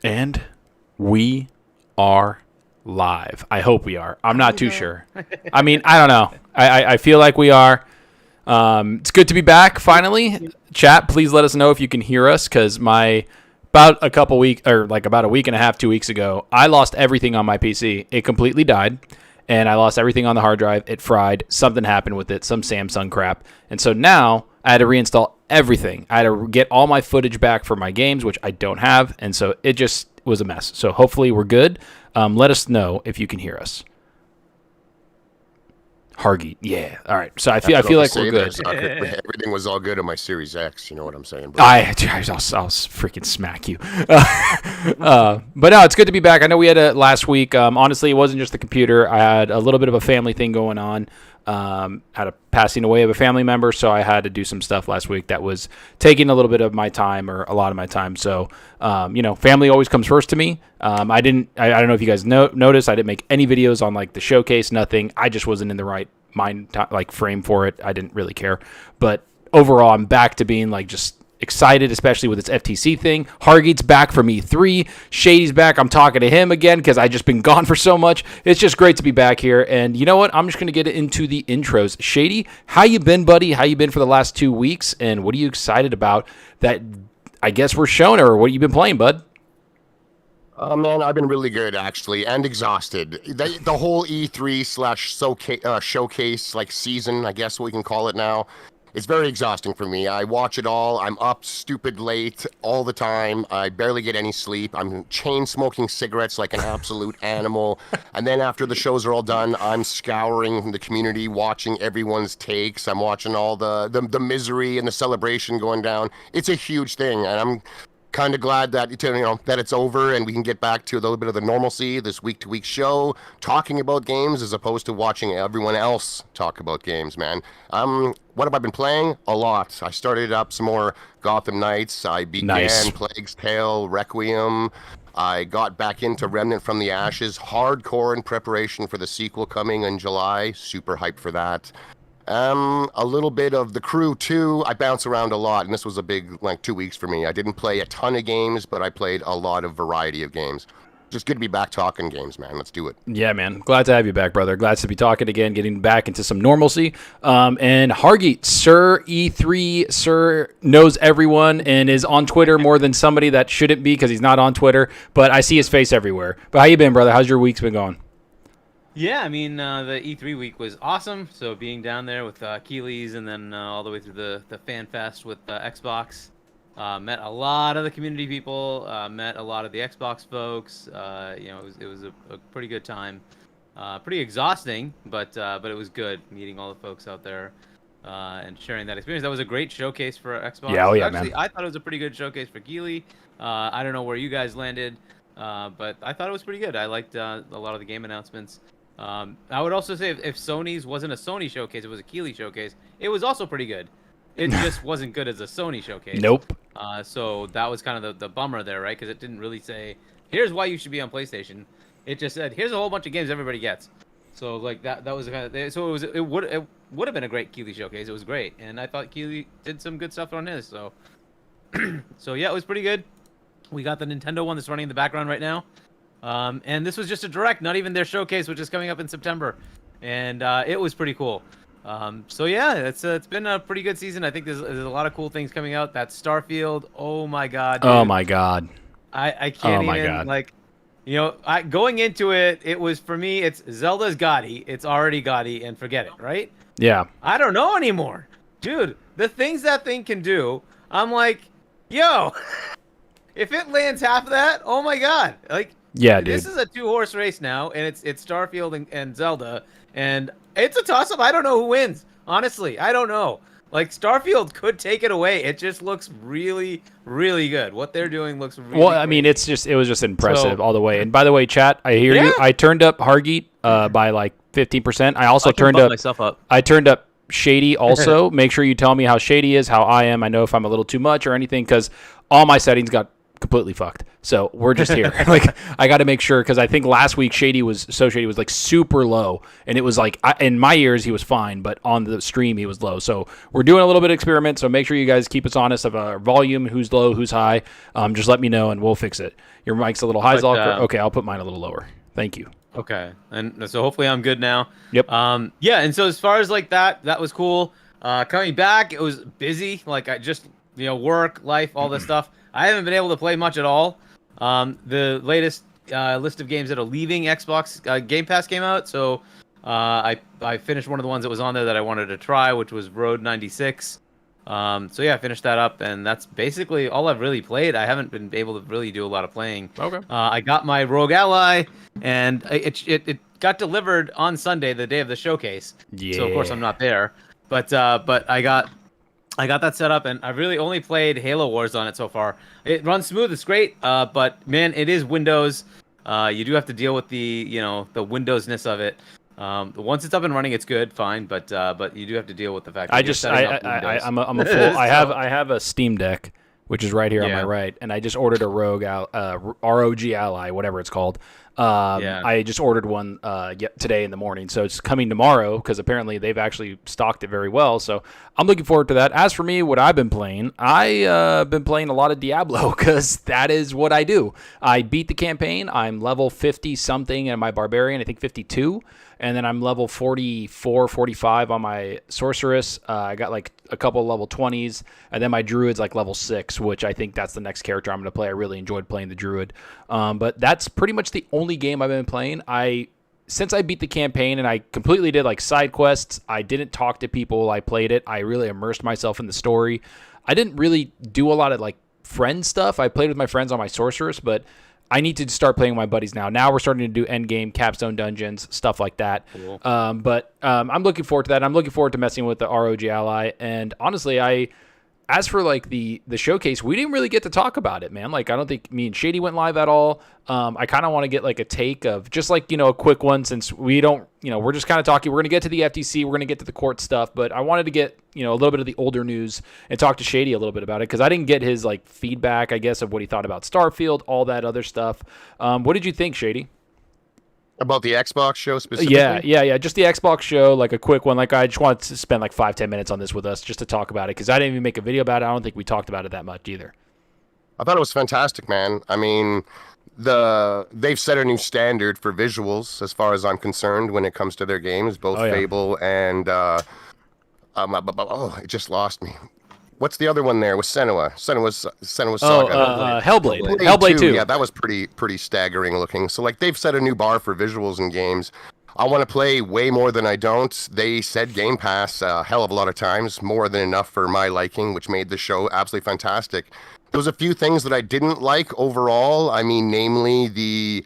And we are live. I hope we are. I'm not too sure. I mean, I don't know. I feel like we are. It's good to be back finally. Chat, please let us know if you can hear us, because about a week and a half, 2 weeks ago, I lost everything on my PC. It completely died, and I lost everything on the hard drive. It fried. Something happened with it, some Samsung crap. And so now I had to reinstall everything. I had to get all my footage back for my games, which I don't have, and so it just was a mess. So hopefully we're good. Let us know if you can hear us. Hargeet, yeah. All right. So I feel like we're good. Everything was all good on my Series X. You know what I'm saying, bro? I'll freaking smack you. But no, it's good to be back. I know we had last week. Honestly, it wasn't just the computer. I had a little bit of a family thing going on. Had a passing away of a family member, so I had to do some stuff last week that was taking a little bit of my time, or a lot of my time. So, family always comes first to me. I don't know if you guys noticed, I didn't make any videos on like the showcase, nothing. I just wasn't in the right frame for it. I didn't really care. But overall, I'm back to being like just excited, especially with this FTC thing. Hargeet's back from E3. Shady's back. I'm talking to him again because I just been gone for so much. It's just great to be back here. And you know what? I'm just going to get into the intros. Shady, how you been, buddy? How you been for the last 2 weeks? And what are you excited about that I guess we're showing, or what you been playing, bud? Man, I've been really good, actually, and exhausted. The whole E3 / showcase like season, I guess we can call it now, it's very exhausting for me. I watch it all. I'm up stupid late all the time. I barely get any sleep. I'm chain smoking cigarettes like an absolute animal. And then after the shows are all done, I'm scouring the community, watching everyone's takes. I'm watching all the misery and the celebration going down. It's a huge thing, and I'm kind of glad that that it's over and we can get back to a little bit of the normalcy, this week-to-week show, talking about games as opposed to watching everyone else talk about games, man. What have I been playing? A lot. I started up some more Gotham Knights. I began Plague's Tale, Requiem. I got back into Remnant from the Ashes, hardcore in preparation for the sequel coming in July. Super hyped for that. A little bit of The Crew 2. I bounce around a lot, and this was a big 2 weeks for me. I didn't play a ton of games, but I played a lot of variety of games. Just good to be back talking games, man. Let's do it. Yeah, man. Glad to have you back, brother. Glad to be talking again, getting back into some normalcy. And Hargeet, Sir E3, Sir knows everyone and is on Twitter more than somebody that shouldn't be because he's not on Twitter, but I see his face everywhere. But how you been, brother? How's your week's been going? Yeah, I mean, the E3 week was awesome. So being down there with Keeley's and then all the way through the Fan Fest with Xbox, met a lot of the community people, met a lot of the Xbox folks. It was a pretty good time. Pretty exhausting, but it was good meeting all the folks out there and sharing that experience. That was a great showcase for Xbox. Yeah, Actually, man. I thought it was a pretty good showcase for Keeley. I don't know where you guys landed, but I thought it was pretty good. I liked a lot of the game announcements. I would also say if Sony's wasn't a Sony showcase, it was a Keeley showcase, it was also pretty good. It just wasn't good as a Sony showcase. Nope. So that was kind of the bummer there, right? Because it didn't really say, here's why you should be on PlayStation. It just said, here's a whole bunch of games everybody gets. So like that was the kind of, so it would have been a great Keeley showcase. It was great, and I thought Keeley did some good stuff on his. So so yeah, it was pretty good. We got the Nintendo one that's running in the background right now. And this was just a direct, not even their showcase, which is coming up in September, and it was pretty cool. So yeah, it's been a pretty good season. I think there's a lot of cool things coming out. That Starfield, oh my god, dude. Oh my god, I can't going into it, it was for me. It's Zelda's Gotti. It's already Gotti, and forget it, right? Yeah. I don't know anymore, dude. The things that thing can do, I'm like, yo, if it lands half of that, oh my god, like. Yeah, dude. This is a 2-horse race now, and it's Starfield and Zelda, and it's a toss-up. I don't know who wins. Honestly, I don't know. Like, Starfield could take it away. It just looks really, really good. What they're doing looks really Well, I great. mean, it was just impressive all the way. And by the way, chat, I hear you. I turned up Hargeet by like 15%. I also turned up myself up. I turned up Shady also. Make sure you tell me how Shady is, how I am. I know if I'm a little too much or anything, because all my settings got completely fucked. So we're just here. Like, I got to make sure, because I think last week Shady was like super low, and it was like in my ears he was fine, but on the stream he was low. So we're doing a little bit of experiment. So make sure you guys keep us honest of our volume, who's low, who's high. Just let me know and we'll fix it. Your mic's a little high, Zalker. Okay, I'll put mine a little lower. Thank you. Okay, and so hopefully I'm good now. Yep. Yeah, and so as far as like that was cool. Coming back, it was busy. Like I just work, life, all this stuff. I haven't been able to play much at all. The latest list of games that are leaving Xbox Game Pass came out, so I finished one of the ones that was on there that I wanted to try, which was Road 96. So yeah, I finished that up, and that's basically all I've really played. I haven't been able to really do a lot of playing. Okay. I got my Rogue Ally, and it got delivered on Sunday, the day of the showcase. Yeah. So of course I'm not there, but I got that set up, and I've really only played Halo Wars on it so far. It runs smooth, it's great, but man, it is Windows. You do have to deal with the the Windowsness of it. Once it's up and running, it's good, fine, but you do have to deal with the fact that I'm a full. I have a Steam Deck, which is right here on my right, and I just ordered a ROG Ally, whatever it's called. I just ordered one today in the morning, so it's coming tomorrow because apparently they've actually stocked it very well. So I'm looking forward to that. As for me, what I've been playing, I've been playing a lot of Diablo because that is what I do. I beat the campaign. I'm level 50 something and my barbarian, I think 52. And then I'm level 44, 45 on my sorceress. I got like a couple of level 20s. And then my druid's like level 6, which I think that's the next character I'm going to play. I really enjoyed playing the druid. But that's pretty much the only game I've been playing. Since I beat the campaign and I completely did like side quests, I didn't talk to people while I played it. I really immersed myself in the story. I didn't really do a lot of like friend stuff. I played with my friends on my sorceress, but I need to start playing with my buddies now. Now we're starting to do end game, capstone dungeons, stuff like that. Cool. But I'm looking forward to that. I'm looking forward to messing with the ROG Ally. And honestly, as for like the showcase, we didn't really get to talk about it, man. Like I don't think me and Shady went live at all. I kind of want to get like a take of just like a quick one, since we don't we're just kind of talking. We're gonna get to the FTC, we're gonna get to the court stuff, but I wanted to get a little bit of the older news and talk to Shady a little bit about it because I didn't get his like feedback, I guess, of what he thought about Starfield, all that other stuff. What did you think, Shady? About the Xbox show specifically? Yeah. Just the Xbox show, like a quick one. Like I just wanted to spend like 5-10 minutes on this with us just to talk about it because I didn't even make a video about it. I don't think we talked about it that much either. I thought it was fantastic, man. I mean, they've set a new standard for visuals as far as I'm concerned when it comes to their games, both Fable and it just lost me. What's the other one there with Senua's Saga? Hellblade. Hellblade 2. Yeah, that was pretty staggering looking. So like they've set a new bar for visuals in games. I want to play way more than I don't. They said Game Pass a hell of a lot of times, more than enough for my liking, which made the show absolutely fantastic. There was a few things that I didn't like overall. I mean, namely the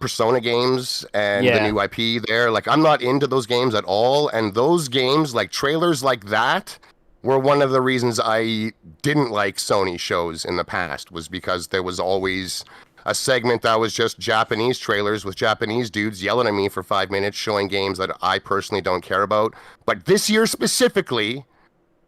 Persona games and the new IP there. Like I'm not into those games at all. And those games, like trailers like that, were one of the reasons I didn't like Sony shows in the past, was because there was always a segment that was just Japanese trailers with Japanese dudes yelling at me for 5 minutes showing games that I personally don't care about. But this year specifically,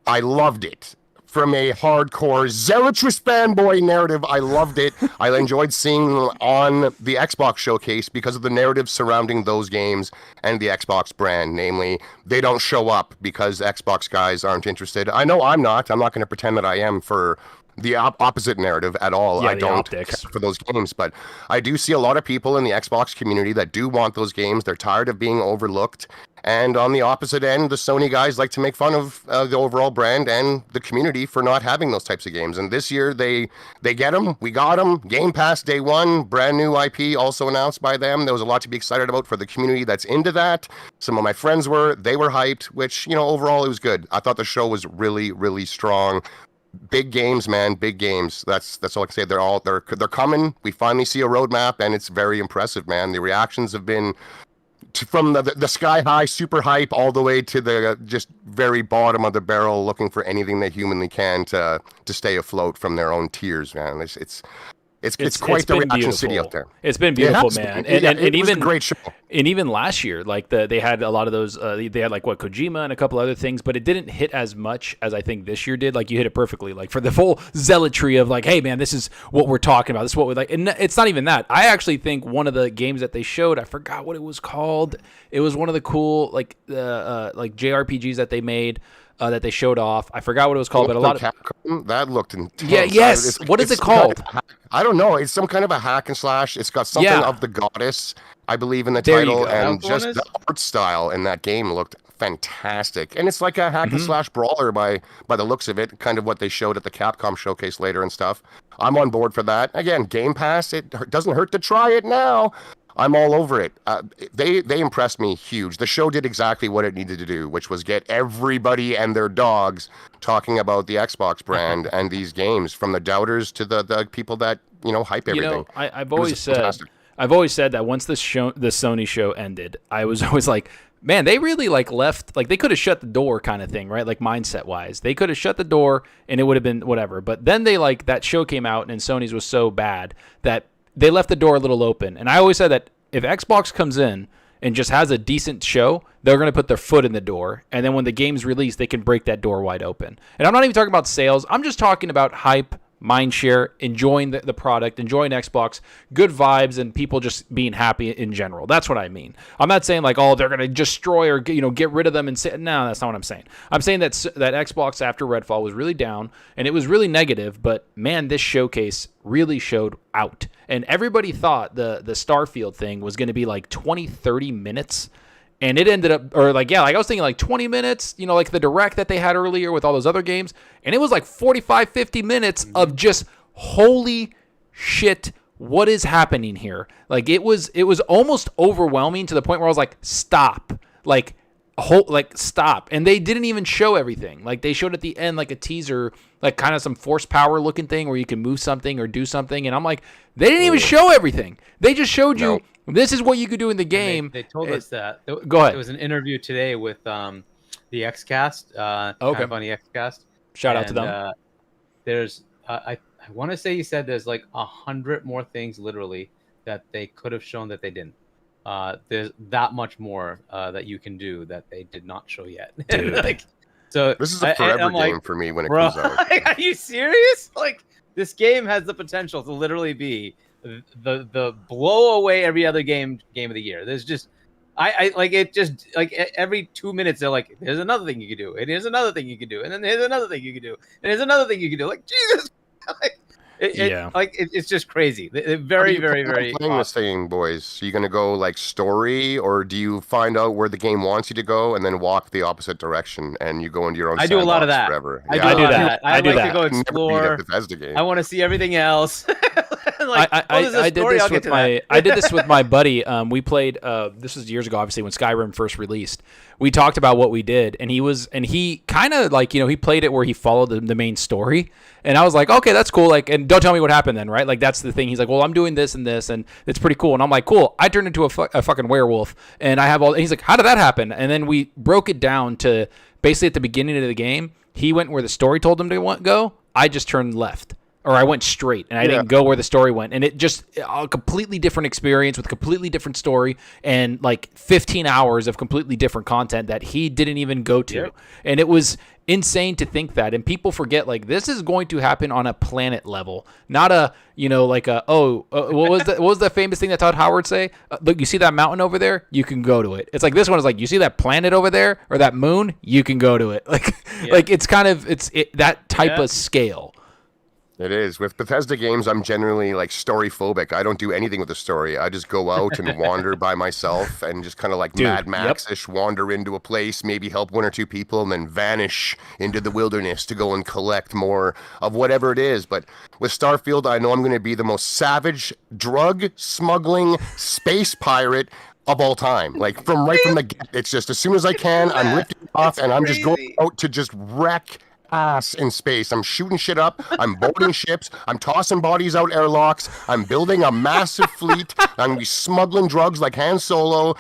I loved it. From a hardcore Zealots fanboy narrative, I loved it. I enjoyed seeing them on the Xbox showcase because of the narrative surrounding those games and the Xbox brand. Namely, they don't show up because Xbox guys aren't interested. I know I'm not. I'm not going to pretend that I am for the opposite narrative at all. I don't care for those games, but I do see a lot of people in the Xbox community that do want those games. They're tired of being overlooked. And on the opposite end, the Sony guys like to make fun of the overall brand and the community for not having those types of games. And this year, they get them. We got them. Game Pass day one, brand new IP also announced by them. There was a lot to be excited about for the community that's into that. Some of my friends they were hyped, which, overall it was good. I thought the show was really, really strong. Big games, man, big games. That's all I can say. They're coming. We finally see a roadmap, and it's very impressive, man. The reactions have been from the sky high, super hype, all the way to the just very bottom of the barrel, looking for anything they humanly can to stay afloat from their own tears, man. It's quite the been reaction city beautiful. out there. It's been beautiful, man. And it was even a great show. And even last year, like they had a lot of those. They had like Kojima and a couple other things, but it didn't hit as much as I think this year did. Like you hit it perfectly. Like for the full zealotry of like, hey man, this is what we're talking about. This is what we like. And it's not even that. I actually think one of the games that they showed, I forgot what it was called. It was one of the cool like JRPGs that they made. That they showed off. I forgot what it was called, but a lot of Capcom, that looked intense. Yeah, yes. What is it called? I don't know. It's some kind of a hack and slash. It's got something of the goddess, I believe, in the There you title, go. and just the art style in that game looked fantastic. And it's like a hack and slash brawler by the looks of it, kind of what they showed at the Capcom showcase later and stuff. I'm on board for that. Again, Game Pass. It doesn't hurt to try it now. I'm all over it. They impressed me huge. The show did exactly what it needed to do, which was get everybody and their dogs talking about the Xbox brand and these games, from the doubters to the people that hype everything. I've always said that once the Sony show ended, I was always like, man, they really left, they could have shut the door kind of thing, right? Like mindset wise, they could have shut the door and it would have been whatever. But then they that show came out and Sony's was so bad that they left the door a little open. And I always said that if Xbox comes in and just has a decent show, they're going to put their foot in the door. And then when the game's released, they can break that door wide open. And I'm not even talking about sales. I'm just talking about hype, mindshare, enjoying the product, enjoying Xbox, good vibes, and people just being happy in general. That's what I mean. I'm not saying they're going to destroy or get rid of them and say, no, that's not what I'm saying. I'm saying that Xbox after Redfall was really down and it was really negative, but man, this showcase really showed out. And everybody thought the Starfield thing was going to be 20-30 minutes. And it ended up, I was thinking 20 minutes, like the direct that they had earlier with all those other games. And it was 45-50 minutes of just holy shit, what is happening here? It was almost overwhelming to the point where I was like, stop. Stop. And they didn't even show everything. They showed at the end a teaser, kind of some force power looking thing where you can move something or do something. And I'm like, they didn't even show everything. They just showed you this is what you could do in the game. They told us that. Go ahead. There was an interview today with the XCast. Kind of on the XCast. Shout out to them. There's I want to say he said there's 100 more things literally that they could have shown that they didn't. There's that much more that you can do that they did not show yet. Dude. So this is a forever game for me when it comes out. Are you serious? This game has the potential to literally be the blow away every other game of the year. There's just every 2 minutes they're there's another thing you can do, and here's another thing you can do, and then here's another thing you can do, and here's another thing you can do. Jesus, it's just crazy. Very, very, very. Playing this thing, boys. Are you gonna go story, or do you find out where the game wants you to go and then walk the opposite direction and you go into your own? I do a lot of that. Forever. I do that. I like to go Never explore. beat a Bethesda game. I want to see everything else. I did this with my buddy. We played. This was years ago, obviously, when Skyrim first released. We talked about what we did, and he kind of he played it where he followed the main story, and I was like, okay, that's cool. And don't tell me what happened then, right? That's the thing. He's like, well, I'm doing this and this, and it's pretty cool. And I'm like, cool. I turned into a fucking werewolf, and I have all. And he's like, how did that happen? And then we broke it down to basically at the beginning of the game, he went where the story told him to go. I just turned left. Or I went straight, and I didn't go where the story went. And it just a completely different experience with a completely different story and 15 hours of completely different content that he didn't even go to. Yep. And it was insane to think that. And people forget, this is going to happen on a planet level, not a, what was the famous thing that Todd Howard say? Look, you see that mountain over there? You can go to it. It's this one is you see that planet over there or that moon? You can go to it. It's kind of, that type of scale. It is. With Bethesda games, I'm generally story phobic. I don't do anything with the story. I just go out and wander by myself and just kind of Mad Max-ish wander into a place, maybe help one or two people, and then vanish into the wilderness to go and collect more of whatever it is. But with Starfield, I know I'm going to be the most savage, drug-smuggling space pirate of all time. From the get. It's just as soon as I can, I'm ripping off, and I'm just going out to just wreck ass in space. I'm shooting shit up. I'm boarding ships. I'm tossing bodies out airlocks. I'm building a massive fleet. I'm gonna be smuggling drugs like Han Solo.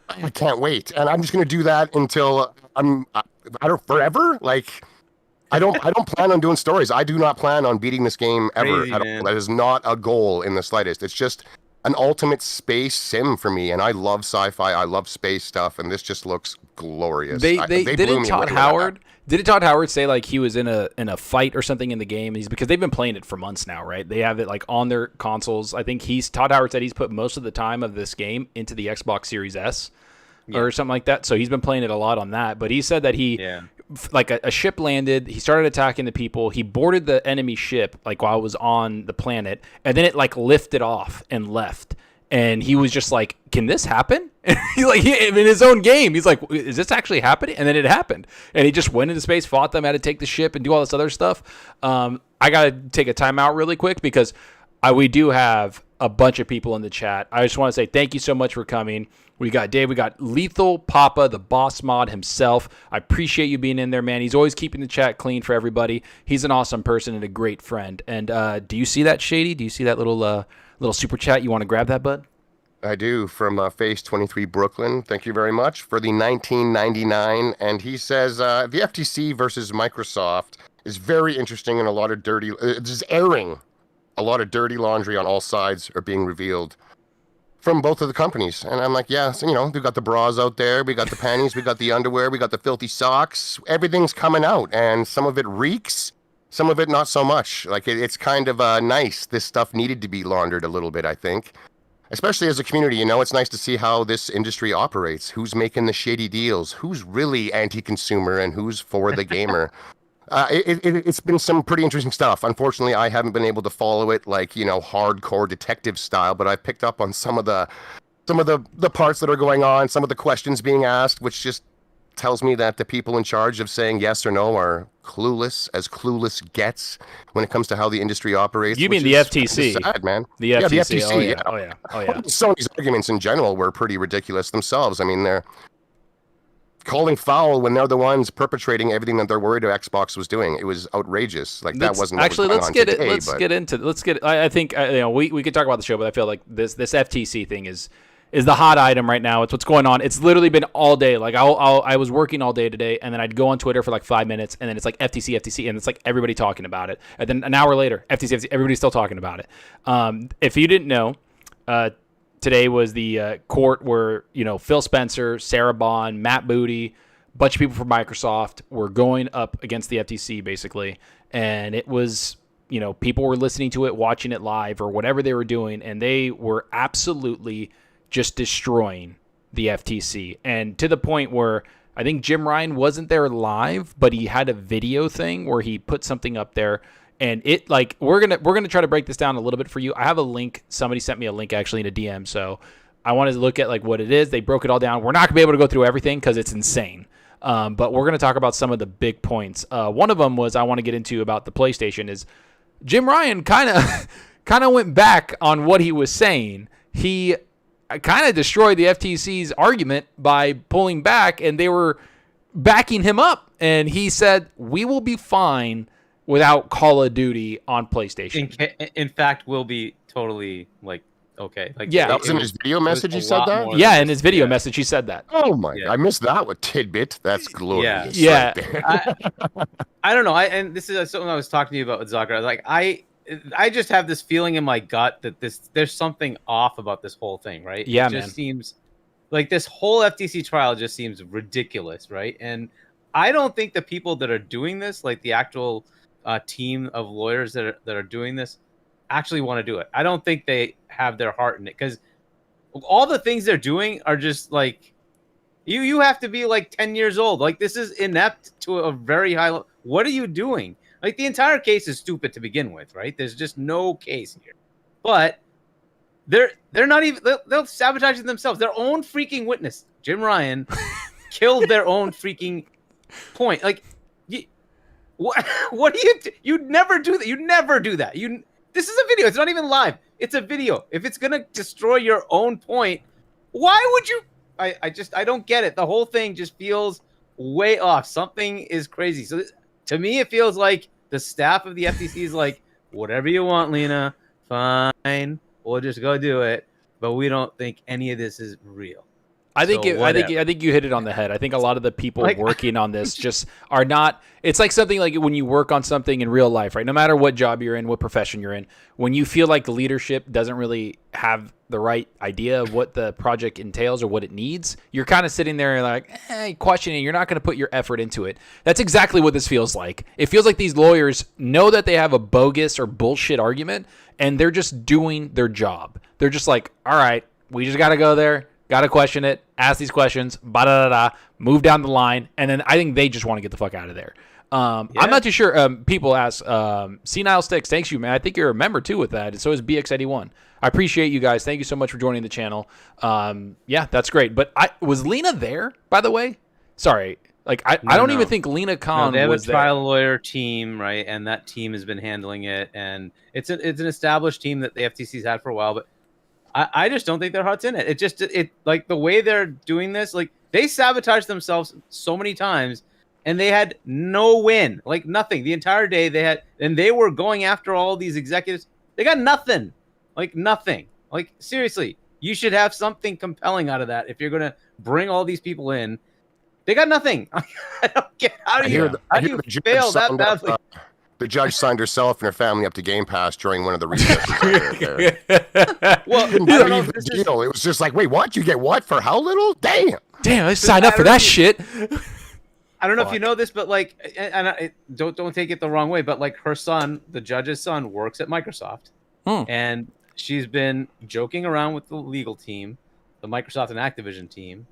I can't wait, and I'm just gonna do that until I'm forever. I don't plan on doing stories. I do not plan on beating this game ever Crazy, at all. man. That is not a goal in the slightest. It's just an ultimate space sim for me, and I love sci-fi. I love space stuff, and this just looks glorious. They blew didn't me Todd away with that. Howard didn't Todd Howard say like he was in a fight or something in the game? Because they've been playing it for months now, right? They have it like on their consoles. I think Todd Howard said he's put most of the time of this game into the Xbox Series S or something like that. So he's been playing it a lot on that. But he said that like a ship landed, he started attacking the people, he boarded the enemy ship like while it was on the planet, and then it like lifted off and left. And he was just like, "Can this happen?" And in his own game, he's like, "Is this actually happening?" And then it happened. And he just went into space, fought them, had to take the ship and do all this other stuff. I gotta take a timeout really quick because we do have a bunch of people in the chat. I just want to say thank you so much for coming. We got Dave, we got Lethal Papa, the boss mod himself. I appreciate you being in there, man. He's always keeping the chat clean for everybody. He's an awesome person and a great friend. And do you see that, Shady? Do you see that little super chat? You want to grab that, bud? I do, from Face23 Brooklyn. Thank you very much for the $19.99. And he says the FTC versus Microsoft is very interesting and a lot of dirty. It's just airing. A lot of dirty laundry on all sides are being revealed from both of the companies. And I'm like, yeah, so, we got the bras out there, we got the panties, we got the underwear, we got the filthy socks. Everything's coming out, and some of it reeks, some of it not so much. Like, it's kind of nice. This stuff needed to be laundered a little bit, I think. Especially as a community, it's nice to see how this industry operates. Who's making the shady deals? Who's really anti-consumer and who's for the gamer? It's been some pretty interesting stuff. Unfortunately, I haven't been able to follow it like, hardcore detective style, but I picked up on some of the parts that are going on, some of the questions being asked, which just tells me that the people in charge of saying yes or no are clueless, as clueless gets when it comes to how the industry operates. You mean the FTC? Sad, man. The FTC. The FTC. Oh yeah. Sony's arguments in general were pretty ridiculous themselves. I mean, they're calling foul when they're the ones perpetrating everything that they're worried Xbox was doing. It was outrageous. Like, that wasn't actually. Let's get it. I think we could talk about the show, but I feel like this FTC thing is the hot item right now. It's what's going on. It's literally been all day. Like I was working all day today, and then I'd go on Twitter for like 5 minutes, and then it's like FTC, and it's like everybody talking about it. And then an hour later, FTC, everybody's still talking about it. If you didn't know, today was the court where Phil Spencer, Sarah Bond, Matt Booty, a bunch of people from Microsoft were going up against the FTC basically, and it was people were listening to it, watching it live, or whatever they were doing, and they were absolutely just destroying the FTC, and to the point where I think Jim Ryan wasn't there live, but he had a video thing where he put something up there, and it like we're gonna try to break this down a little bit for you. I have a link. Somebody sent me a link actually in a DM, so I wanted to look at like what it is. They broke it all down. We're not gonna be able to go through everything because it's insane, but we're gonna talk about some of the big points. One of them was I want to get into about the PlayStation is Jim Ryan kind of went back on what he was saying. He kind of destroyed the FTC's argument by pulling back, and they were backing him up. And he said, "We will be fine without Call of Duty on PlayStation." In fact, we'll be totally like okay. Like that was in his video message. He said that. Yeah, in his video message, he said that. Oh my! I missed that with tidbit. That's glorious. Yeah. I don't know. And this is something I was talking to you about with Zalker. Like I just have this feeling in my gut that there's something off about this whole thing, right? Yeah, it just seems like this whole FTC trial just seems ridiculous, right? And I don't think the people that are doing this, like the actual team of lawyers that are doing this, actually want to do it. I don't think they have their heart in it, because all the things they're doing are just like you have to be like 10 years old. Like, this is inept to a very high level. What are you doing? Like, the entire case is stupid to begin with, right? There's just no case here. But they're not even they'll sabotage it themselves. Their own freaking witness, Jim Ryan, killed their own freaking point. Like, what do you do? You'd never do that. You'd never do that. This is a video. It's not even live. It's a video. If it's gonna destroy your own point, why would you? I don't get it. The whole thing just feels way off. Something is crazy. So to me, it feels like the staff of the FTC is like, whatever you want, Lena, fine. We'll just go do it. But we don't think any of this is real. I think So I think you hit it on the head. I think a lot of the people working on this just are not. It's like something like when you work on something in real life, right? No matter what job you're in, what profession you're in, when you feel like the leadership doesn't really have the right idea of what the project entails or what it needs, you're kind of sitting there and like questioning. You're not going to put your effort into it. That's exactly what this feels like. It feels like these lawyers know that they have a bogus or bullshit argument, and they're just doing their job. They're just like, all right, we just got to go there. Got to question it, ask these questions, move down the line, and then I think they just want to get the fuck out of there. I'm not too sure. People ask, Senile Sticks, thanks you, man. I think you're a member too with that, and so is BX81. I appreciate you guys. Thank you so much for joining the channel. Yeah, that's great. But was Lena there, by the way? Sorry. I don't even think Lena Khan was there. They have a trial lawyer team, right? And that team has been handling it, and it's an established team that the FTC's had for a while, but I just don't think their heart's in it. It like the way they're doing this, like they sabotaged themselves so many times, and they had no win, like nothing. The entire day they were going after all these executives. They got nothing, like nothing. Like seriously, you should have something compelling out of that if you're gonna bring all these people in. They got nothing. I don't get how do you fail that badly? The judge signed herself and her family up to Game Pass during one of the recesses. Well, didn't believe the deal. It was just like, wait, what? You get what for how little? Damn, I signed up for that shit. I don't know if you know this, but like, don't take it the wrong way, but like her son, the judge's son, works at Microsoft, and she's been joking around with the legal team, the Microsoft and Activision team.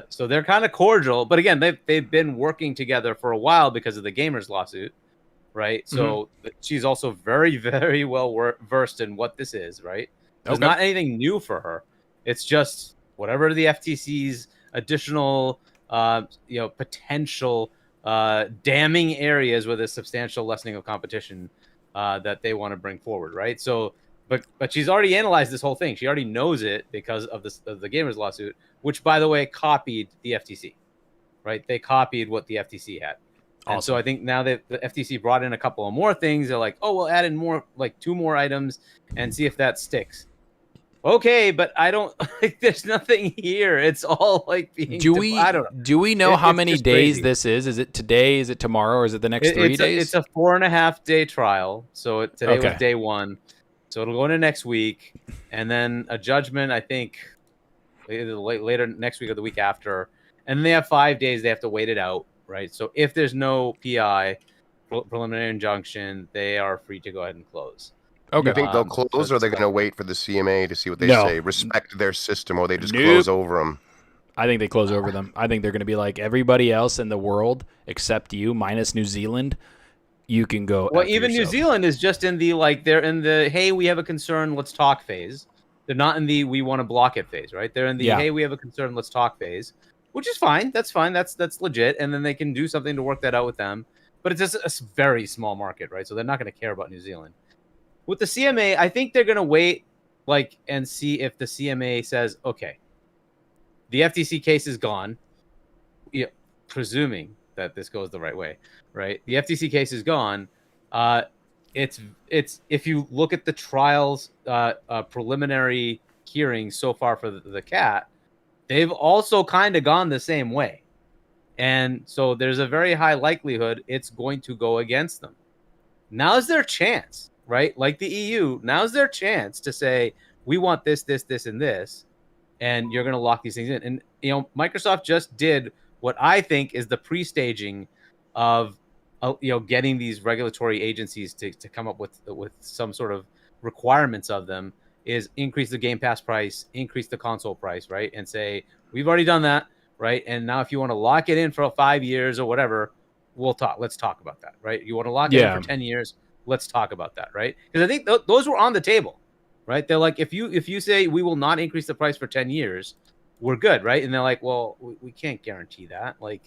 So they're kind of cordial, but again, they've been working together for a while because of the gamers lawsuit. Right. So she's also very, very well versed in what this is. Right. It's not anything new for her. It's just whatever the FTC's additional, potential damning areas with a substantial lessening of competition that they want to bring forward. Right. So but she's already analyzed this whole thing. She already knows it because of the gamers lawsuit, which, by the way, copied the FTC. Right. They copied what the FTC had. Awesome. And so I think now that the FTC brought in a couple of more things, they're like, oh, we'll add in more, like 2 more items and see if that sticks. Okay, but I don't like. There's nothing here. It's all like being. I don't know. Do we know how many days this is? Is it today? Is it tomorrow? Or is it the next 3 days? It's a 4.5-day trial. So today was day 1. So it'll go into next week, and then a judgment. I think either later next week or the week after, and then they have 5 days. They have to wait it out. Right. So if there's no PI, preliminary injunction, they are free to go ahead and close. Okay. You think they'll close, or are they going to wait for the CMA to see what they say? Respect their system, or they just close over them? I think they close over them. I think they're going to be like everybody else in the world except you, minus New Zealand. You can go. Well, even New Zealand is just in the they're in the hey, we have a concern, let's talk phase. They're not in the we want to block it phase, right? They're in the hey, we have a concern, let's talk phase. Which is fine. That's fine. That's legit. And then they can do something to work that out with them. But it's just a very small market, right? So they're not going to care about New Zealand. With the CMA, I think they're going to wait and see if the CMA says, okay, the FTC case is gone. Yeah, presuming that this goes the right way, right? The FTC case is gone. It's if you look at the trial's preliminary hearings so far for the cat, they've also kind of gone the same way. And so there's a very high likelihood it's going to go against them. Now's their chance, right? Like the EU, now's their chance to say, we want this, this, this, and this, and you're going to lock these things in. And, Microsoft just did what I think is the pre-staging of, getting these regulatory agencies to come up with some sort of requirements of them, is increase the Game Pass price, increase the console price, right? And say, we've already done that, right? And now if you want to lock it in for 5 years or whatever, let's talk about that, right? You want to lock it in for 10 years, let's talk about that, right? Because I think those were on the table, right? They're like, if you say we will not increase the price for 10 years, we're good, right? And they're like, well, we can't guarantee that. Like,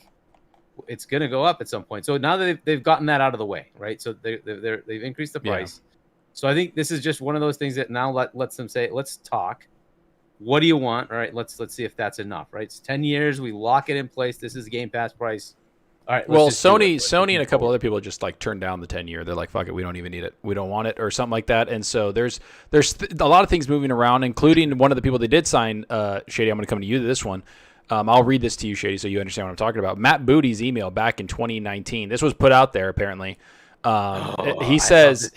it's going to go up at some point. So now that they've gotten that out of the way, right? So they've increased the price. Yeah. So I think this is just one of those things that now lets them say, let's talk. What do you want? All right, let's see if that's enough, right? It's 10 years. We lock it in place. This is the Game Pass price. All right. Well, let's just do it. Sony and a couple other people just like turned down the 10-year. They're like, fuck it, we don't even need it. We don't want it or something like that. And so there's a lot of things moving around, including one of the people they did sign, Shady, I'm going to come to you to this one. I'll read this to you, Shady, so you understand what I'm talking about. Matt Booty's email back in 2019. This was put out there apparently. He says,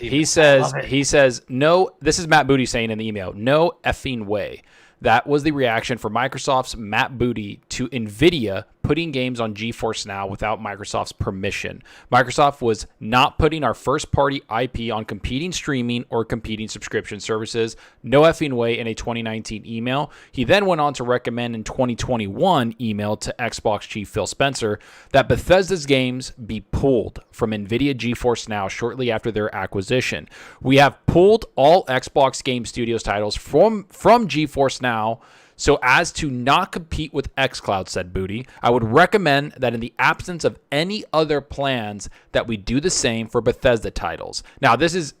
no, this is Matt Booty saying in the email, no effing way. That was the reaction for Microsoft's Matt Booty to NVIDIA putting games on GeForce Now without Microsoft's permission. Microsoft was not putting our first-party IP on competing streaming or competing subscription services. No effing way in a 2019 email. He then went on to recommend in 2021 email to Xbox chief Phil Spencer that Bethesda's games be pulled from NVIDIA GeForce Now shortly after their acquisition. We have pulled all Xbox Game Studios titles from GeForce Now so as to not compete with xCloud, said Booty. I would recommend that in the absence of any other plans that we do the same for Bethesda titles. Now, this is,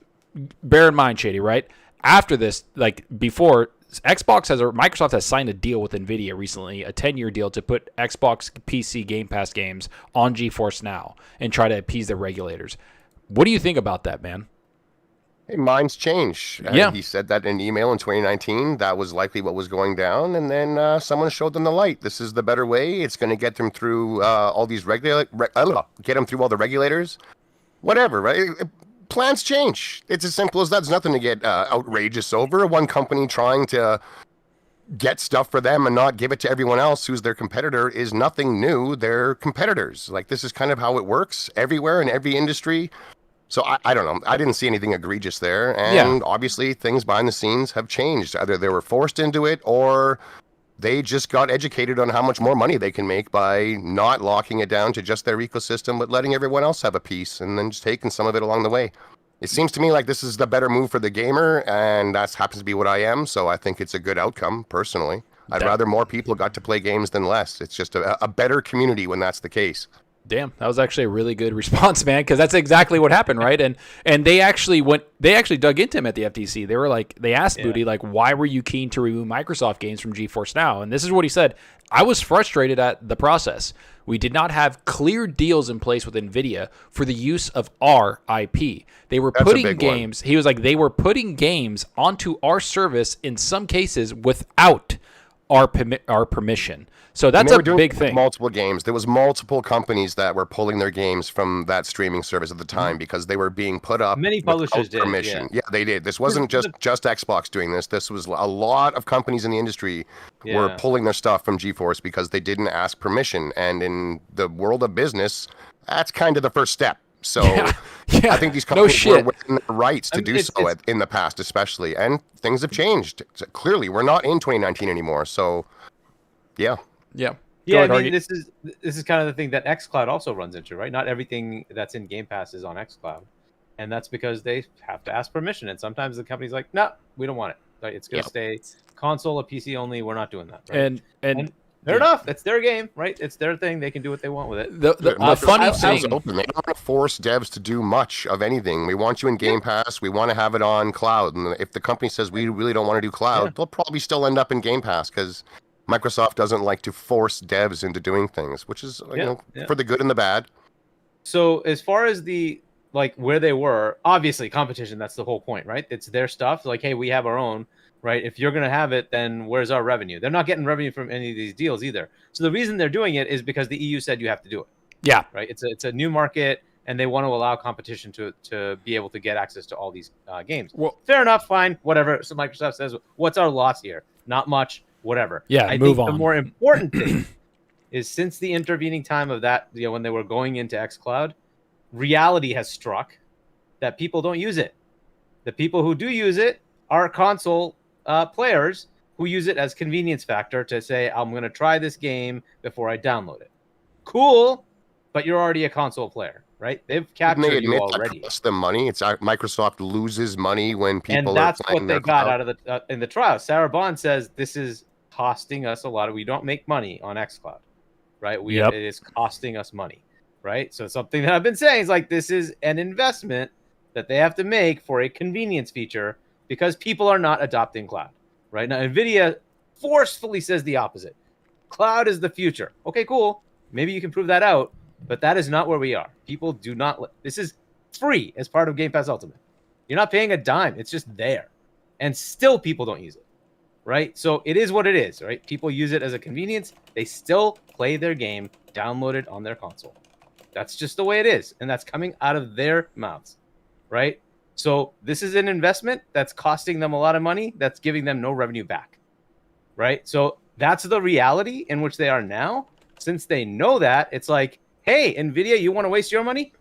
bear in mind, Shady, right? After this, like before, Microsoft has signed a deal with NVIDIA recently, a 10-year deal to put Xbox PC Game Pass games on GeForce Now and try to appease the regulators. What do you think about that, man? Hey, minds change. Yeah. He said that in an email in 2019. That was likely what was going down. And then someone showed them the light. This is the better way. It's going to get them through all these get them through all the regulators. Whatever, right? Plans change. It's as simple as that. There's nothing to get outrageous over. One company trying to get stuff for them and not give it to everyone else who's their competitor is nothing new. They're competitors. Like, this is kind of how it works everywhere in every industry. So I don't know. I didn't see anything egregious there. And obviously things behind the scenes have changed. Either they were forced into it or they just got educated on how much more money they can make by not locking it down to just their ecosystem, but letting everyone else have a piece and then just taking some of it along the way. It seems to me like this is the better move for the gamer, and that happens to be what I am. So I think it's a good outcome, personally. I'd rather more people got to play games than less. It's just a better community when that's the case. Damn, that was actually a really good response, man, because that's exactly what happened, right? And they actually dug into him at the FTC. They were like, they asked Booty, like, why were you keen to remove Microsoft games from GeForce Now? And this is what he said: I was frustrated at the process. We did not have clear deals in place with NVIDIA for the use of our IP. They were putting games. He was like, they were putting games onto our service in some cases without our permission. So that's a big thing. Multiple games. There was multiple companies that were pulling their games from that streaming service at the time because they were being put up. Many publishers did. Permission. Yeah, they did. This wasn't just Xbox doing this. This was a lot of companies in the industry were pulling their stuff from GeForce because they didn't ask permission. And in the world of business, that's kind of the first step. So I think these companies were within their rights to do so in the past, especially. And things have changed. So clearly, we're not in 2019 anymore. So, yeah. Yeah. Yeah, I mean, this is kind of the thing that xCloud also runs into, right? Not everything that's in Game Pass is on xCloud. And that's because they have to ask permission. And sometimes the company's like, no, we don't want it. Right? It's going to stay console or PC only. We're not doing that. Right? And fair enough. It's their game, right? It's their thing. They can do what they want with it. The funny thing, open. They don't want to force devs to do much of anything. We want you in Game Pass. We want to have it on cloud. And if the company says we really don't want to do cloud, they'll probably still end up in Game Pass because Microsoft doesn't like to force devs into doing things, which is for the good and the bad. So as far as the where they were, obviously competition, that's the whole point, right? It's their stuff. Like, hey, we have our own, right? If you're going to have it, then where's our revenue? They're not getting revenue from any of these deals either. So the reason they're doing it is because the EU said you have to do it. Yeah. Right? It's a new market, and they want to allow competition to be able to get access to all these games. Well, fair enough, fine, whatever. So Microsoft says, what's our loss here? Not much. Whatever. Yeah, I think the more important thing is since the intervening time of that, when they were going into xCloud, reality has struck that people don't use it. The people who do use it are console players who use it as convenience factor to say, I'm going to try this game before I download it. Cool, but you're already a console player, right? They've captured you already. That costs them money. It's Microsoft loses money when people and that's what they got out of the in the trial. Sarah Bond says this is costing us a lot. We don't make money on xCloud, right? It is costing us money, right? So something that I've been saying is like this is an investment that they have to make for a convenience feature because people are not adopting cloud, right? Now NVIDIA forcefully says the opposite. Cloud is the future. Okay, cool. Maybe you can prove that out, But that is not where we are. People do not. This is free as part of Game Pass Ultimate. You're not paying a dime. It's just there. And still people don't use it. Right? So it is what it is, right? People use it as a convenience. They still play their game downloaded on their console. That's just the way it is. And that's coming out of their mouths. Right? So this is an investment that's costing them a lot of money. That's giving them no revenue back. Right? So that's the reality in which they are now. Since they know that, it's like, hey, NVIDIA, you want to waste your money?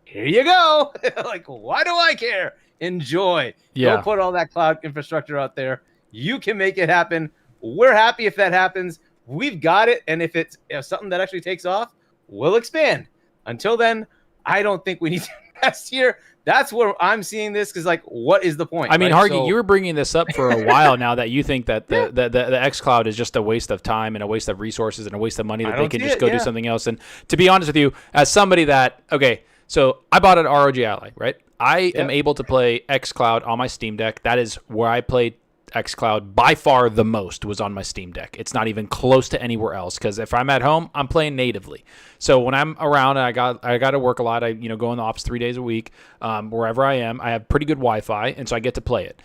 Here you go. Like, why do I care? Enjoy. Yeah. Go put all that cloud infrastructure out there. You can make it happen. We're happy if that happens. We've got it. And if it's something that actually takes off, we'll expand. Until then, I don't think we need to invest here. That's where I'm seeing this, because, like, what is the point? I mean, right? Hargeet, you were bringing this up for a while now, that you think that the xCloud is just a waste of time and a waste of resources and a waste of money, that they can just go do something else. And to be honest with you, as somebody that, okay, so I bought an ROG Ally, right? I am able to play xCloud on my Steam Deck. That is where I played xCloud by far the most, was on my Steam Deck. It's not even close to anywhere else, because if I'm at home, I'm playing natively. So when I'm around and I got to work a lot, I go in the office 3 days a week, wherever I am, I have pretty good Wi-Fi, and so I get to play it.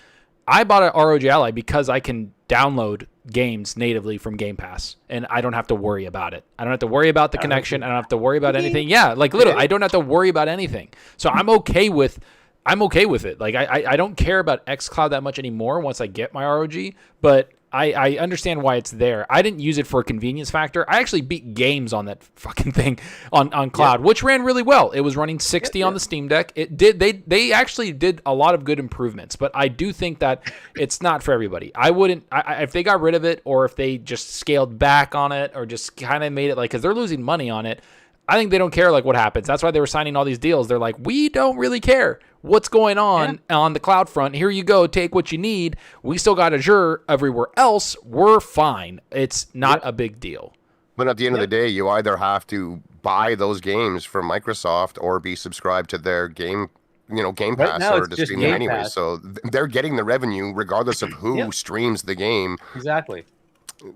I bought an ROG Ally because I can download games natively from Game Pass, and I don't have to worry about it. I don't have to worry about the connection. I don't have to worry about anything. Yeah, like literally, I don't have to worry about anything. So I'm okay with it. Like I don't care about xCloud that much anymore once I get my ROG, but I understand why it's there. I didn't use it for a convenience factor. I actually beat games on that fucking thing on cloud, which ran really well. It was running 60 on the Steam Deck. It did. They actually did a lot of good improvements, but I do think that it's not for everybody. I wouldn't, if they got rid of it, or if they just scaled back on it, or just kind of made it like, because they're losing money on it, I think they don't care like what happens. That's why they were signing all these deals. They're like, we don't really care what's going on the cloud front. Here you go. Take what you need. We still got Azure everywhere else. We're fine. It's not a big deal. But at the end of the day, you either have to buy those games from Microsoft or be subscribed to their Game Pass or to stream them anyway. So they're getting the revenue regardless of who streams the game. Exactly.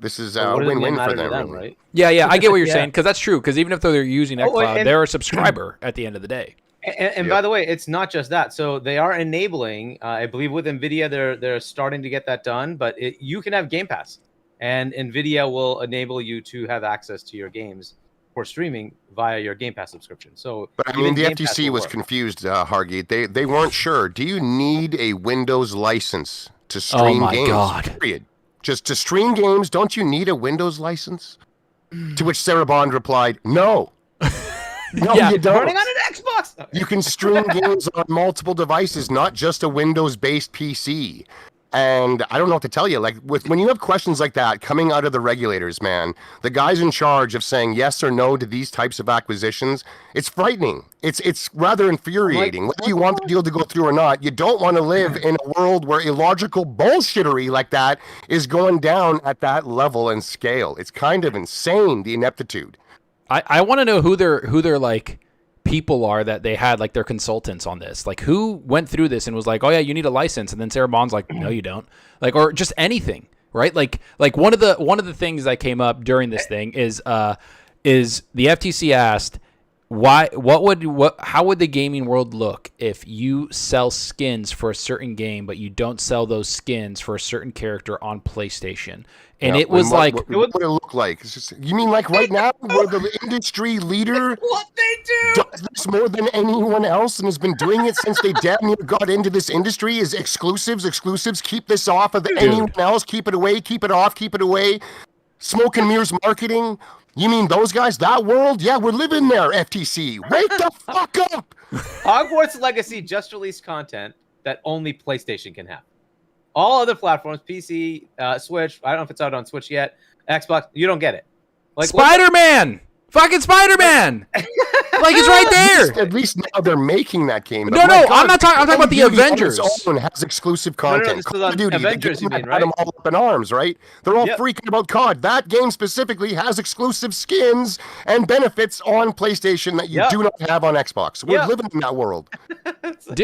This is a win-win for them, really. Right? Yeah, I get what you're saying, because that's true. Because even if they're using xCloud, they're a subscriber at the end of the day. And by the way, it's not just that. So they are enabling, I believe with NVIDIA, they're starting to get that done. But you can have Game Pass, and NVIDIA will enable you to have access to your games for streaming via your Game Pass subscription. So, but I mean, the FTC was confused, Hargeet. They weren't sure. Do you need a Windows license to stream games? God. Period. Just to stream games, don't you need a Windows license? To which Sarah Bond replied, no. No, you don't. Running on an Xbox. You can stream games on multiple devices, not just a Windows-based PC. And I don't know what to tell you. Like, when you have questions like that coming out of the regulators, man, the guys in charge of saying yes or no to these types of acquisitions, it's frightening. It's rather infuriating. Whether you want the deal to go through or not, you don't want to live in a world where illogical bullshittery like that is going down at that level and scale. It's kind of insane, the ineptitude. I want to know who their like people are that they had, like, their consultants on this. Like, who went through this and was like, oh yeah, you need a license, and then Sarah Bond's like, no, you don't. Like, or just anything, right? Like one of the things that came up during this thing is the FTC asked, how would the gaming world look if you sell skins for a certain game, but you don't sell those skins for a certain character on PlayStation? And it was what would it look like? It's just, you mean like right now, where the industry leader what they do does this more than anyone else and has been doing it since they damn near got into this industry? Is exclusives? Keep this off of anyone else. Keep it away. Keep it off. Keep it away. Smoke and mirrors marketing. You mean those guys? That world? Yeah, we're living there. FTC, wake the fuck up. Hogwarts Legacy just released content that only PlayStation can have. All other platforms, PC, Switch, I don't know if it's out on Switch yet, Xbox, you don't get it. Like Spider-Man! Fucking Spider-Man! Like, it's right there. At least now they're making that game. No, I'm not talking. I'm talking about the Avengers. On has exclusive content. Call of Duty, Avengers, you mean, right? Them all up in arms, right? They're all freaking about COD. That game specifically has exclusive skins and benefits on PlayStation that you do not have on Xbox. We're living in that world.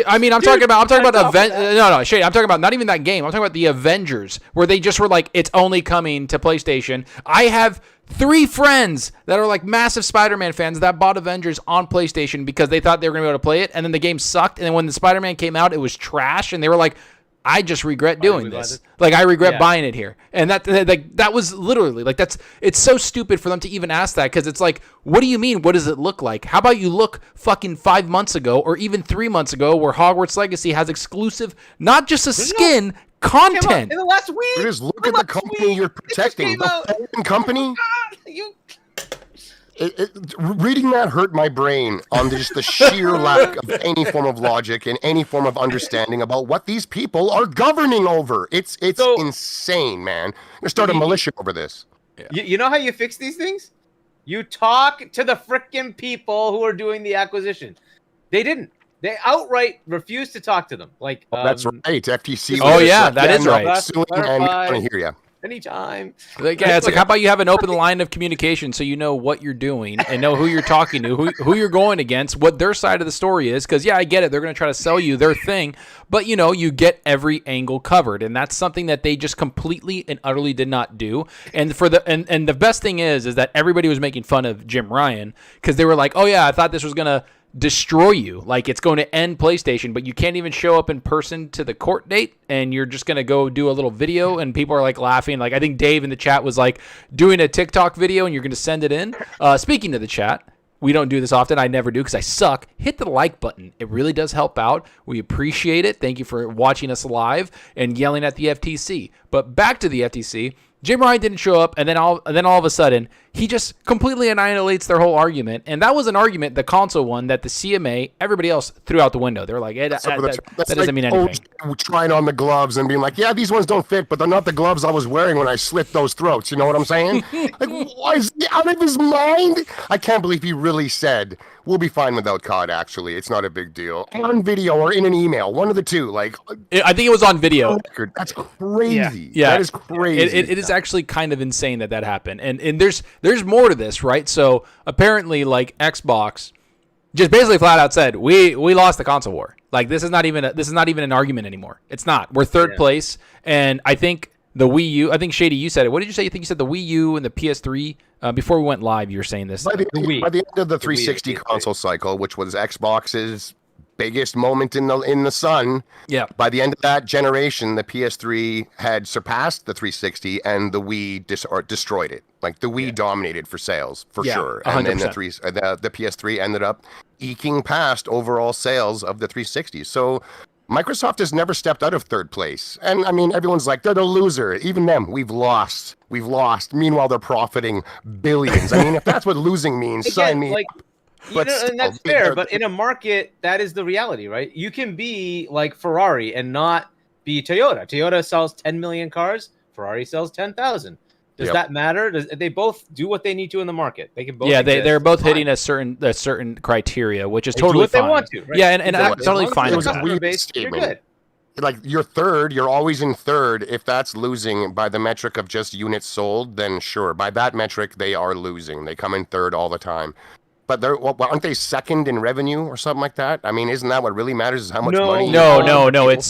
I mean, I'm talking about Shady. I'm talking about not even that game. I'm talking about the Avengers, where they just were like, it's only coming to PlayStation. I have 3 friends that are like massive Spider-Man fans that bought Avengers on PlayStation because they thought they were going to be able to play it, and then the game sucked, and then when the Spider-Man came out, it was trash, and they were like, I just regret doing this. Like, I regret buying it here. And that was literally, like, it's so stupid for them to even ask that, because it's like, what do you mean, what does it look like? How about you look fucking 5 months ago, or even 3 months ago, where Hogwarts Legacy has exclusive, not just a skin, content. In the last week. It is, look at the company you're protecting. The company. Reading that hurt my brain on just the sheer lack of any form of logic and any form of understanding about what these people are governing over. It's insane, man. You're starting a militia over this. Yeah. You know how you fix these things? You talk to the frickin' people who are doing the acquisition. They didn't. They outright refused to talk to them. Like that's right. FTC. Oh yeah, that is right. I hear you. Anytime. Like, yeah, it's like, how about you have an open line of communication so you know what you're doing and know who you're talking to, who you're going against, what their side of the story is. Because, yeah, I get it. They're going to try to sell you their thing. But, you know, you get every angle covered. And that's something that they just completely and utterly did not do. And and the best thing is that everybody was making fun of Jim Ryan because they were like, oh, yeah, I thought this was going to destroy you, like it's going to end PlayStation, but you can't even show up in person to the court date, and you're just going to go do a little video, and people are like laughing. Like, I think Dave in the chat was like doing a TikTok video, and you're going to send it in. Speaking of the chat, we don't do this often. I never do because I suck. Hit the like button. It really does help out. We appreciate it. Thank you for watching us live and yelling at the FTC. But back to the FTC. Jim Ryan didn't show up, and then all of a sudden, he just completely annihilates their whole argument. And that was an argument, the console one, that the CMA, everybody else threw out the window. They were like, that doesn't mean anything. Trying on the gloves and being like, yeah, these ones don't fit, but they're not the gloves I was wearing when I slit those throats. You know what I'm saying? Like, why is he out of his mind? I can't believe he really said, we'll be fine without COD, actually. It's not a big deal. On video or in an email, one of the two. Like, I think it was on video. That's crazy. Yeah. That is crazy. It is actually kind of insane that happened. And there's more to this, right? So apparently, like, Xbox just basically flat out said, we lost the console war. Like, this is not even an argument anymore. It's not. We're third place, and I think the Wii U. I think Shady, you said it. What did you say? You think you said the Wii U and the PS3 before we went live. You were saying this. By the end of the 360 console cycle, which was Xbox's biggest moment in the sun. Yeah. By the end of that generation, the PS3 had surpassed the 360, and the Wii destroyed it. Like, the Wii dominated for sales for sure, 100%. and then the PS3 ended up eking past overall sales of the 360. So Microsoft has never stepped out of third place. And I mean, everyone's like, they're the loser. Even them, we've lost. Meanwhile, they're profiting billions. I mean, if that's what losing means, sign me. Like, but and that's fair. But in a market, that is the reality, right? You can be like Ferrari and not be Toyota. Toyota sells 10 million cars. Ferrari sells 10,000. Does that matter? They both do what they need to in the market. They can both. Yeah, they're both hitting a certain criteria, which is totally fine. They want to, right? Yeah, and I'm totally fine with that. You're good. Like, you're third, you're always in third. If that's losing by the metric of just units sold, then sure. By that metric, they are losing. They come in third all the time. But aren't they second in revenue or something like that? I mean, isn't that what really matters? Is how much money? No. It's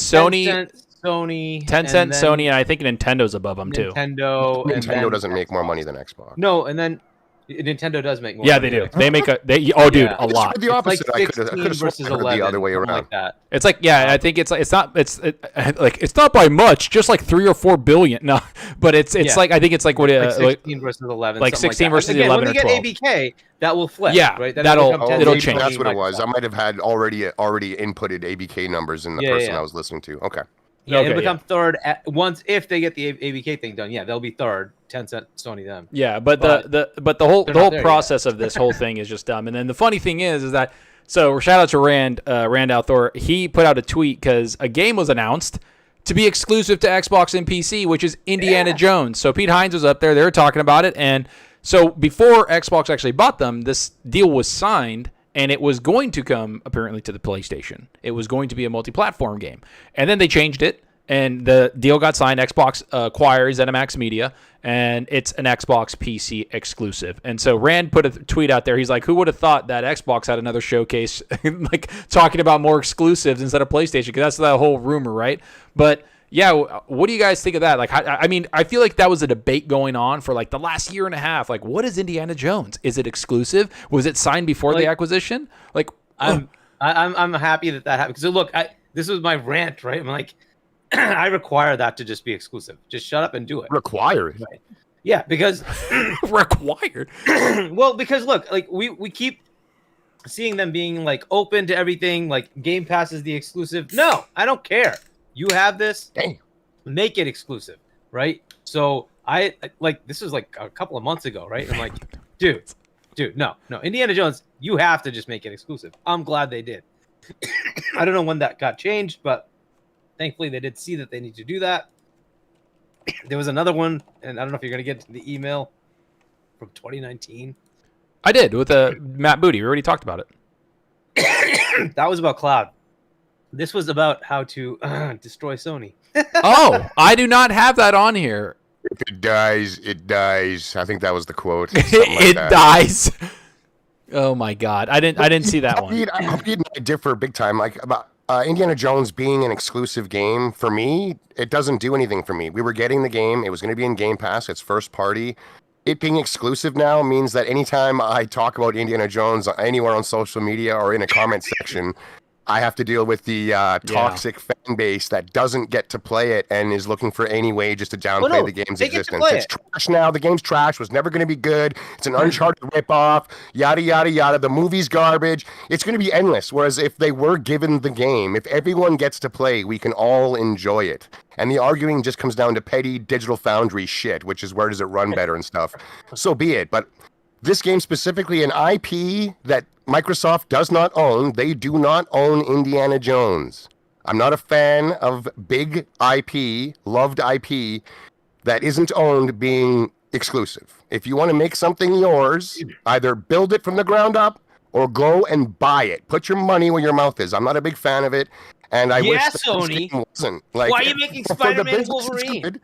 Sony, Tencent, Sony, and I think Nintendo's above them too. Nintendo doesn't make more money than Xbox. No, and then Nintendo does make more. Yeah, money. they do. They make a a lot. The opposite. Like 16 versus 11, the other way around. Like that. It's like, I think it's not by much, just like 3 or 4 billion. No, but it's like, I think it's like what 16 versus 11. Like 16 like versus again, 11 when or 12. When we get ABK, that will flip. Yeah, right? it'll change. That's what it was. I might have had already inputted ABK numbers in the person I was listening to. Okay. Yeah, it'll become third if they get the ABK thing done. Yeah, they'll be third. Tencent, Sony, them. Yeah, but the whole process of this whole thing is just dumb. And then the funny thing is that, so shout out to Rand Althor. He put out a tweet because a game was announced to be exclusive to Xbox and PC, which is Indiana Jones. So Pete Hines was up there. They were talking about it, and so before Xbox actually bought them, this deal was signed. And it was going to come, apparently, to the PlayStation. It was going to be a multi-platform game. And then they changed it, and the deal got signed. Xbox acquires ZeniMax Media, and it's an Xbox PC exclusive. And so Rand put a tweet out there. He's like, who would have thought that Xbox had another showcase, like talking about more exclusives instead of PlayStation? Because that's the whole rumor, right? But Yeah, what do you guys think of that? Like, I mean, I feel like that was a debate going on for like the last year and a half. Like, what is Indiana Jones? Is it exclusive? Was it signed before the acquisition? Like, I'm happy that happened. Because look, this was my rant, right? I'm like, I require that to just be exclusive. Just shut up and do it. Required. Right. Yeah, because required. Well, because look, like we keep seeing them being like open to everything. Like Game Pass is the exclusive. No, I don't care. You have this, make it exclusive, right? So I like this was like a couple of months ago, right? I'm like, dude, no, Indiana Jones, you have to just make it exclusive. I'm glad they did. I don't know when that got changed, but thankfully they did see that they need to do that. There was another one, and I don't know if you're gonna get to the email from 2019. I did with Matt Booty. We already talked about it. That was about cloud. This was about how to destroy Sony. Oh, I do not have that on here. If it dies, it dies. I think that was the quote. It dies. Oh my God, I didn't see that one. Hargeet and I differ big time. Like about Indiana Jones being an exclusive game for me, it doesn't do anything for me. We were getting the game; it was going to be in Game Pass. It's first party. It being exclusive now means that anytime I talk about Indiana Jones anywhere on social media or in a comment section, I have to deal with the toxic fan base that doesn't get to play it and is looking for any way just to downplay the game's existence. It's trash now. The game's trash. Was never going to be good. It's an Uncharted ripoff. Yada, yada, yada. The movie's garbage. It's going to be endless. Whereas if they were given the game, if everyone gets to play, we can all enjoy it. And the arguing just comes down to petty Digital Foundry shit, which is where does it run better and stuff. So be it. But this game specifically, an IP that Microsoft does not own. They do not own Indiana Jones. I'm not a fan of big IP, loved IP, that isn't owned being exclusive. If you want to make something yours, either build it from the ground up or go and buy it. Put your money where your mouth is. I'm not a big fan of it. And I wish that Sony. This game wasn't. Like, why are you making Spider-Man Wolverine?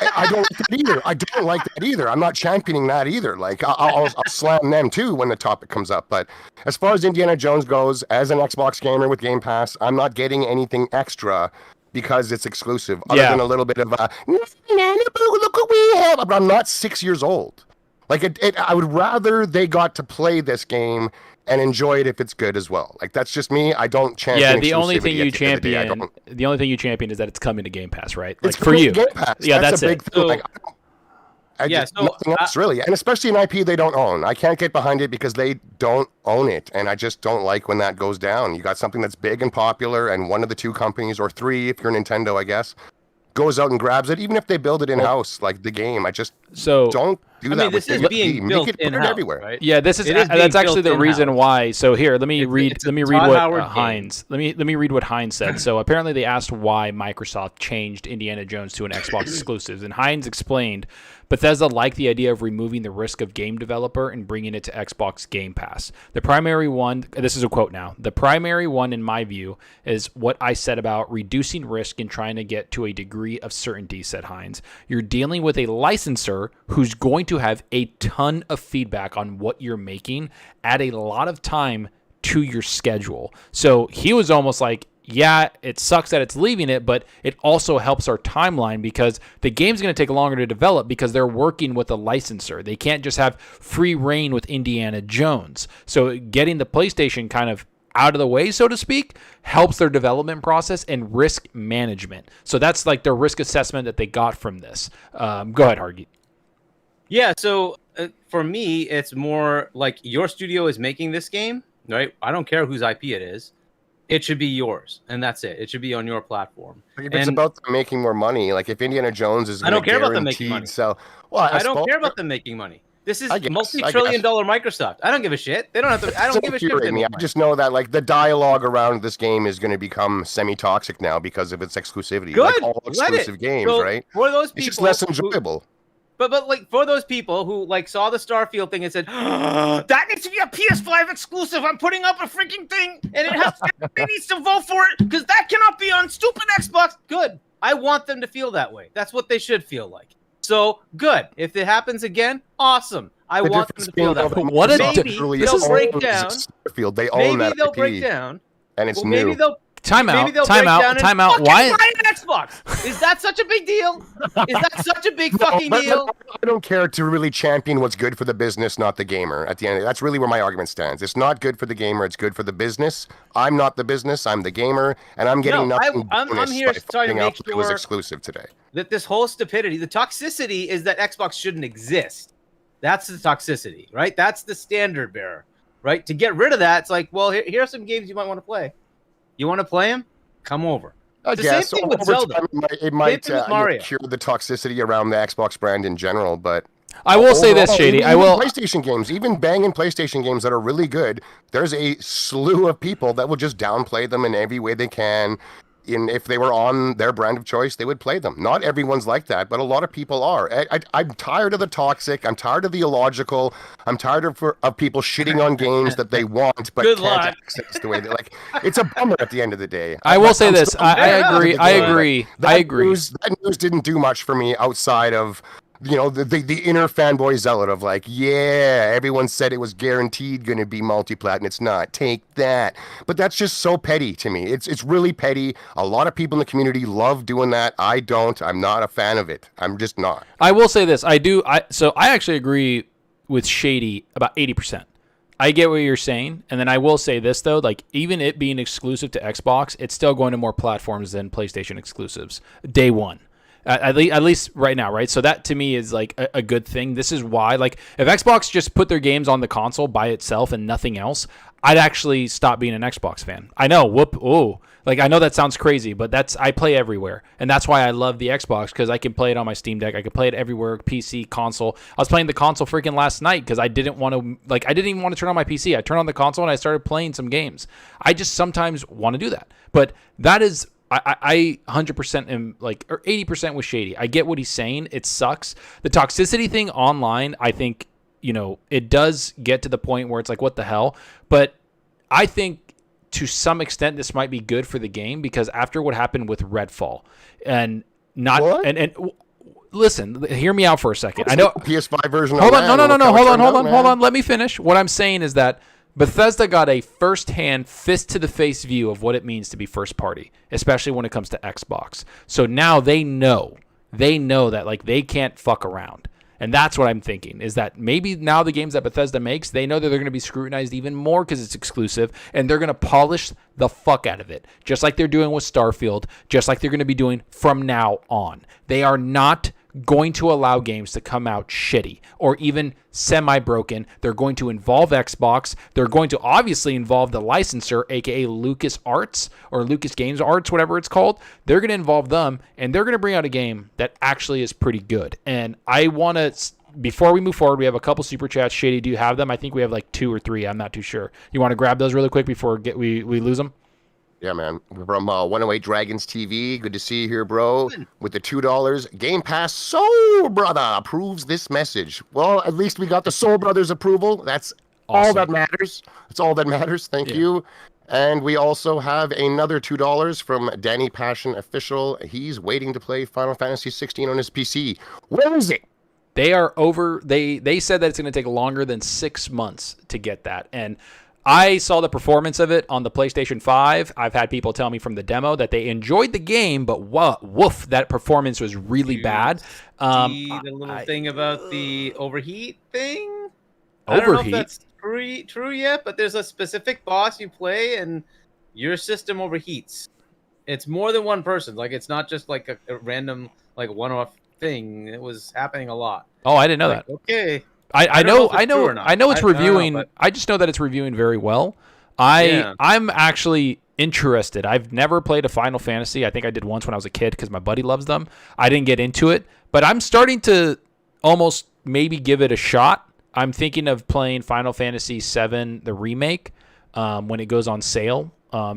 I don't like that either. I don't like that either. I'm not championing that either. Like I'll slam them too when the topic comes up. But as far as Indiana Jones goes, as an Xbox gamer with Game Pass, I'm not getting anything extra because it's exclusive. Other than a little bit of look what we have. But I'm not 6 years old. Like I would rather they got to play this game and enjoy it if it's good as well. Like that's just me. I don't champion. Yeah, the only thing you champion, is that it's coming to Game Pass, right? Like it's for you. Game Pass. Yeah, that's a big thing. Like, nothing else really, and especially an IP they don't own. I can't get behind it because they don't own it, and I just don't like when that goes down. You got something that's big and popular, and one of the two companies, or three if you're Nintendo, I guess, goes out and grabs it, even if they build it in-house, like the game. I just don't do that. This is being built in-house, everywhere. Right? Yeah, that's actually the reason why. So here, let me read what Hines. Let me read what Hines said. So apparently they asked why Microsoft changed Indiana Jones to an Xbox exclusive, and Hines explained Bethesda liked the idea of removing the risk of game developer and bringing it to Xbox Game Pass. The primary one, this is a quote now, the primary one in my view is what I said about reducing risk and trying to get to a degree of certainty, said Hines. You're dealing with a licensor who's going to have a ton of feedback on what you're making, add a lot of time to your schedule. So he was almost like, yeah, it sucks that it's leaving it, but it also helps our timeline because the game's going to take longer to develop because they're working with a licensor. They can't just have free reign with Indiana Jones. So getting the PlayStation kind of out of the way, so to speak, helps their development process and risk management. So that's like their risk assessment that they got from this. Go ahead, Hargeet. Yeah, so for me, it's more like your studio is making this game, right? I don't care whose IP it is. It should be yours, and that's it. It should be on your platform. If it's about them making more money, like if Indiana Jones is, I don't care about them making money. I don't care about them making money. This is multi-trillion-dollar Microsoft. I don't give a shit. They don't have to. I don't give a shit. I just know that like the dialogue around this game is going to become semi-toxic now because of its exclusivity. Good. Like all exclusive games, right? For those people, it's just less enjoyable. But like for those people who like saw the Starfield thing and said, that needs to be a PS5 exclusive. I'm putting up a freaking thing and everybody needs to vote for it because that cannot be on stupid Xbox. Good. I want them to feel that way. That's what they should feel like. So good. If it happens again, awesome. I want them to feel that way. What maybe they'll break down. They own that IP. Break down. And it's new. Maybe they'll Time out. Maybe they'll Time break out. down and Time out. fucking Why? buy an Xbox. Is that such a big deal? Is that such a big fucking But deal? I don't care to really champion what's good for the business, not the gamer. At the end, that's really where my argument stands. It's not good for the gamer. It's good for the business. I'm not the business. I'm the gamer, and I'm getting nothing. I'm here trying to make it was sure exclusive today. that this whole stupidity, the toxicity, is that Xbox shouldn't exist. That's the toxicity, right? That's the standard bearer, right? To get rid of that, it's like, well, here are some games you might want to play. You want to play them? Come over. It's the same thing with over Zelda. time, it might Mario. cure the toxicity around the Xbox brand in general, but I will say this, overall, Shady. even I will. PlayStation games, even banging PlayStation games that are really good, there's a slew of people that will just downplay them in every way they can. If they were on their brand of choice, they would play them. Not everyone's like that, but a lot of people are. I'm tired of the toxic. I'm tired of the illogical. I'm tired of people shitting on games that they want but Good can't luck. access the way they like. It's a bummer at the end of the day. I will say I'm this. so I mad agree. at the I game. agree. That I agree. That news didn't do much for me outside of, the inner fanboy zealot of like, yeah, everyone said it was guaranteed going to be multi-plat and it's not. Take that. But that's just so petty to me. It's really petty. A lot of people in the community love doing that. I don't. I'm not a fan of it. I'm just not. I will say this. So I actually agree with Shady about 80%. I get what you're saying, and then I will say this though, like even it being exclusive to Xbox, it's still going to more platforms than PlayStation exclusives day one. At least right now, right? So that to me is like a good thing. This is why, like, if Xbox just put their games on the console by itself and nothing else, I'd actually stop being an Xbox fan. I know, like I know that sounds crazy, but I play everywhere, and that's why I love the Xbox, because I can play it on my Steam Deck. I can play it everywhere, PC, console. I was playing the console freaking last night because I didn't even want to turn on my PC. I turned on the console and I started playing some games. I just sometimes want to do that, but that is. I 100% am like, or 80% with Shady. I get what he's saying. It sucks. The toxicity thing online, I think, it does get to the point where it's like, what the hell? But I think to some extent this might be good for the game, because after what happened with Redfall and not What? and listen, hear me out for a second. I know PS5 version. Hold on, no. Hold man. on. Let me finish. What I'm saying is that Bethesda got a first-hand, fist-to-the-face view of what it means to be first-party, especially when it comes to Xbox. So now they know that like they can't fuck around. And that's what I'm thinking, is that maybe now the games that Bethesda makes, they know that they're going to be scrutinized even more because it's exclusive, and they're going to polish the fuck out of it, just like they're doing with Starfield, just like they're going to be doing from now on. They are not going to allow games to come out shitty or even semi-broken. They're going to involve Xbox. They're going to obviously involve the licensor, aka Lucas Arts or Lucas Games Arts, whatever it's called. They're going to involve them, and they're going to bring out a game that actually is pretty good. And I want to, before we move forward, we have a couple super chats. Shady, do you have them? I think we have like 2 or 3. I'm not too sure. You want to grab those really quick before we lose them? Yeah, man. From 108 Dragons TV, good to see you here, bro. With the $2, Game Pass Soul Brother approves this message. Well, at least we got the Soul Brothers approval. That's all Awesome. that matters. That's all that matters. Thank you. And we also have another $2 from Danny Passion Official. He's waiting to play Final Fantasy 16 on his PC. Where is it? They are over. They said that it's going to take longer than 6 months to get that. And I saw the performance of it on the PlayStation 5. I've had people tell me from the demo that they enjoyed the game, but woof, that performance was really bad. The little thing about the overheat thing? Overheat? I don't know if that's true yet, but there's a specific boss you play and your system overheats. It's more than one person. Like, it's not just like a random, like, one-off thing. It was happening a lot. Oh, I didn't know that. Okay. I know it's reviewing. But I just know that it's reviewing very well. I'm actually interested. I've never played a Final Fantasy. I think I did once when I was a kid because my buddy loves them. I didn't get into it, but I'm starting to almost maybe give it a shot. I'm thinking of playing Final Fantasy VII, the remake, when it goes on sale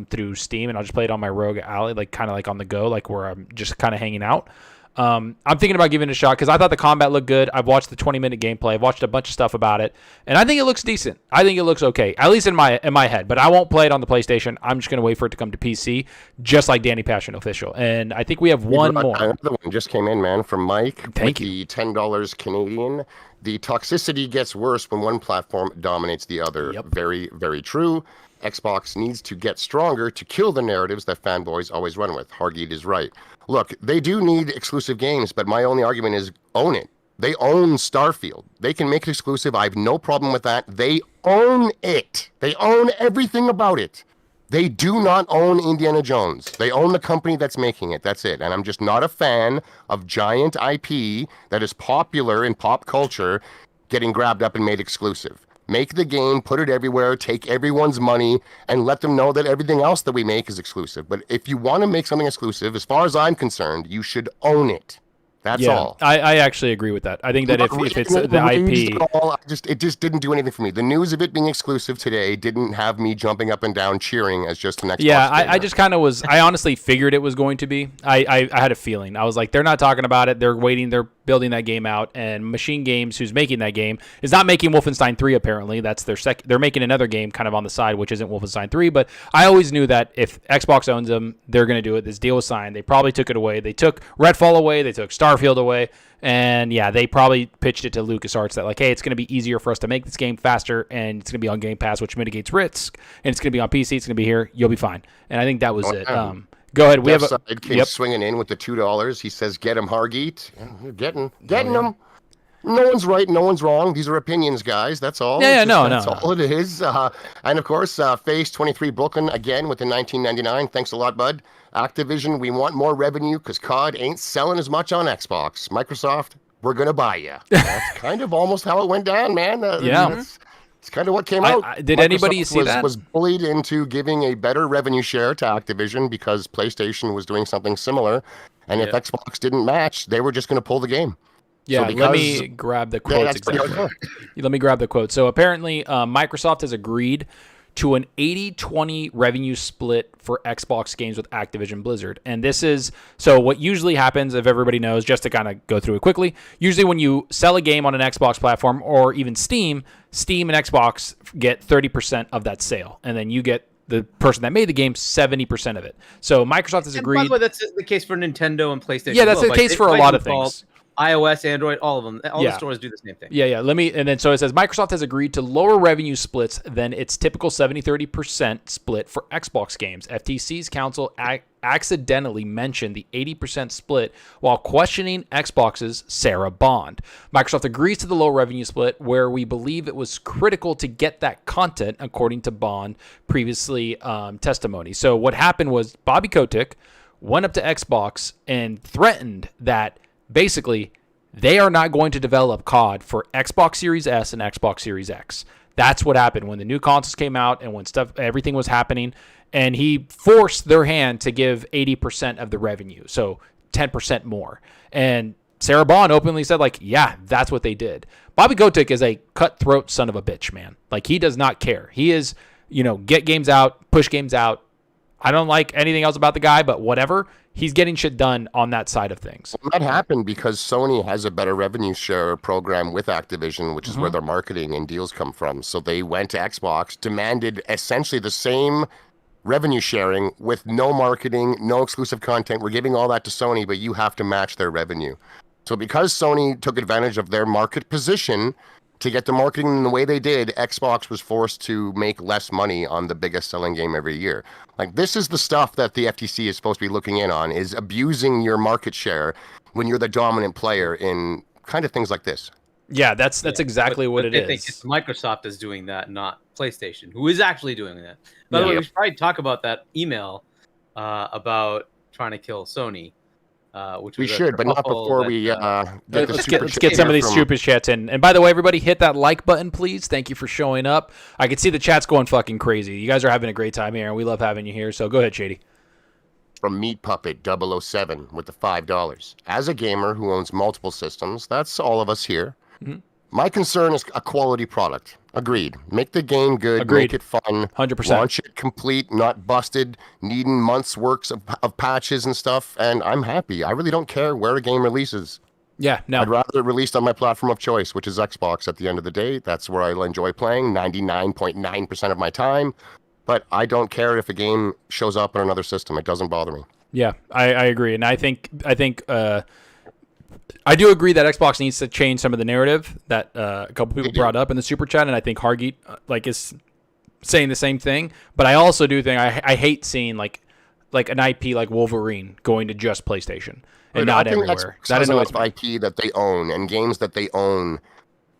through Steam, and I'll just play it on my Rogue Ally, like kind of like on the go, like where I'm just kind of hanging out. I'm thinking about giving it a shot because I thought the combat looked good. I've watched the 20-minute gameplay. I've watched a bunch of stuff about it, and I think it looks decent. I think it looks okay, at least in my head. But I won't play it on the PlayStation. I'm just gonna wait for it to come to PC, just like Danny Passion Official. And I think we have one more. Another one just came in, man, from Mike. Thank you. The $10 Canadian. The toxicity gets worse when one platform dominates the other. Yep. Very, very true. Xbox needs to get stronger to kill the narratives that fanboys always run with. Hargeet is right. Look, they do need exclusive games, but my only argument is own it. They own Starfield. They can make it exclusive. I have no problem with that. They own it. They own everything about it. They do not own Indiana Jones. They own the company that's making it. That's it. And I'm just not a fan of giant IP that is popular in pop culture getting grabbed up and made exclusive. Make the game, put it everywhere, take everyone's money, and let them know that everything else that we make is exclusive. But if you want to make something exclusive, as far as I'm concerned, you should own it. That's all. I actually agree with that. I think that if it's the IP... It just didn't do anything for me. The news of it being exclusive today didn't have me jumping up and down cheering as just an Xbox gamer. I just kind of was... I honestly figured it was going to be. I had a feeling. I was like, they're not talking about it. They're waiting. They're building that game out. And Machine Games, who's making that game, is not making Wolfenstein 3, apparently. That's their second... They're making another game kind of on the side, which isn't Wolfenstein 3. But I always knew that if Xbox owns them, they're going to do it. This deal was signed. They probably took it away. They took Redfall away. They took Starfield away. And yeah, they probably pitched it to LucasArts that like, hey, it's going to be easier for us to make this game faster, and it's going to be on Game Pass, which mitigates risk, and it's going to be on PC. It's going to be here. You'll be fine. And I think that was it. Go ahead. We have came swinging in with the $2. He says, "Get him, Hargeet." Yeah, you're getting him. No one's right, no one's wrong. These are opinions, guys. That's all. That's all it is. And of course, Phase 23 Brooklyn again with the $19.99. Thanks a lot, bud. Activision, we want more revenue because COD ain't selling as much on Xbox. Microsoft, we're gonna buy you. That's kind of almost how it went down, man. It's kind of what came out. Did anybody see that? Was bullied into giving a better revenue share to Activision because PlayStation was doing something similar, and if Xbox didn't match, they were just going to pull the game. Yeah, so let me grab the quotes exactly. Let me grab the quote. So apparently, Microsoft has agreed to an 80-20 revenue split for Xbox games with Activision Blizzard. And this is, so what usually happens, if everybody knows, just to kind of go through it quickly, usually when you sell a game on an Xbox platform or even Steam and Xbox get 30% of that sale. And then you get the person that made the game 70% of it. So Microsoft has agreed. By the way, that's the case for Nintendo and PlayStation. Yeah, that's the case for a lot of things. iOS, Android, all of them. All the stores do the same thing. And then so it says Microsoft has agreed to lower revenue splits than its typical 70-30% split for Xbox games. FTC's counsel accidentally mentioned the 80% split while questioning Xbox's Sarah Bond. Microsoft agrees to the low revenue split where we believe it was critical to get that content, according to Bond previously testimony. So what happened was Bobby Kotick went up to Xbox and threatened that basically, they are not going to develop COD for Xbox Series S and Xbox Series X. That's what happened when the new consoles came out and when everything was happening. And he forced their hand to give 80% of the revenue, so 10% more. And Sarah Bond openly said, like, yeah, that's what they did. Bobby Kotick is a cutthroat son of a bitch, man. Like, he does not care. He is, get games out, push games out. I don't like anything else about the guy, but whatever. He's getting shit done on that side of things. Well, that happened because Sony has a better revenue share program with Activision, which is where their marketing and deals come from. So they went to Xbox, demanded essentially the same revenue sharing with no marketing, no exclusive content. We're giving all that to Sony, but you have to match their revenue. So because Sony took advantage of their market position to get the marketing in the way they did, Xbox was forced to make less money on the biggest selling game every year. Like, this is the stuff that the FTC is supposed to be looking in on, is abusing your market share when you're the dominant player in kind of things like this. Yeah, that's exactly what it is. I think it's Microsoft is doing that, not PlayStation, who is actually doing that. By the way, we should probably talk about that email about trying to kill Sony. Which we should, but not before we let's get some of these super chats in. And by the way, everybody, hit that like button, please. Thank you for showing up. I can see the chat's going fucking crazy. You guys are having a great time here, and we love having you here. So go ahead, Shady. From Meat Puppet 007 with the $5. As a gamer who owns multiple systems, that's all of us here. Mm-hmm. My concern is a quality product. Agreed. Make the game good. Agreed. Make it fun. 100%. Launch it complete, not busted, needing months' works of patches and stuff. And I'm happy. I really don't care where a game releases. Yeah, no. I'd rather it released on my platform of choice, which is Xbox at the end of the day. That's where I'll enjoy playing 99.9% of my time. But I don't care if a game shows up on another system. It doesn't bother me. Yeah, I agree. And I think I do agree that Xbox needs to change some of the narrative that a couple people brought up in the super chat, and I think Hargeet is saying the same thing. But I also do think I hate seeing like an IP like Wolverine going to just PlayStation and not everywhere. That annoys me. IP that they own and games that they own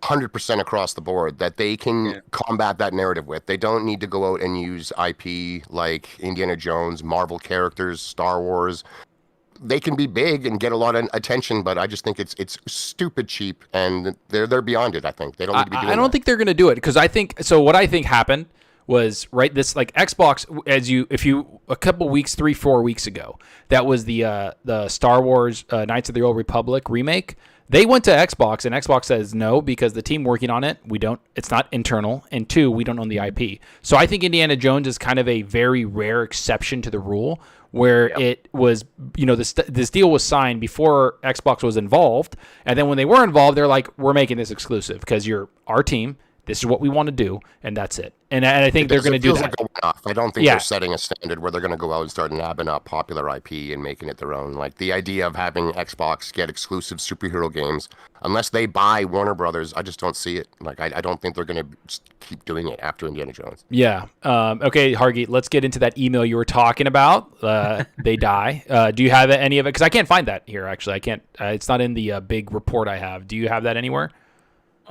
100% across the board that they can combat that narrative with. They don't need to go out and use IP like Indiana Jones, Marvel characters, Star Wars. They can be big and get a lot of attention, but I just think it's stupid cheap, and they're beyond it. I think they don't need to be doing. I don't think they're going to do it because I think so. What I think happened was this like Xbox if you a couple weeks 3-4 weeks ago, that was the Star Wars Knights of the Old Republic remake. They went to Xbox and Xbox says no because the team working on it, it's not internal, and 2, we don't own the IP. So I think Indiana Jones is kind of a very rare exception to the rule where it was, this deal was signed before Xbox was involved. And then when they were involved, they're like, we're making this exclusive because you're our team. This is what we want to do, and that's it. And I think they're going to do that. Like I don't think they're setting a standard where they're going to go out and start nabbing up popular IP and making it their own. Like the idea of having Xbox get exclusive superhero games, unless they buy Warner Brothers, I just don't see it. Like I don't think they're going to keep doing it after Indiana Jones. Yeah. Okay, Hargeet, let's get into that email you were talking about. They die. Do you have any of it? Because I can't find that here, actually. I can't. It's not in the big report I have. Do you have that anywhere?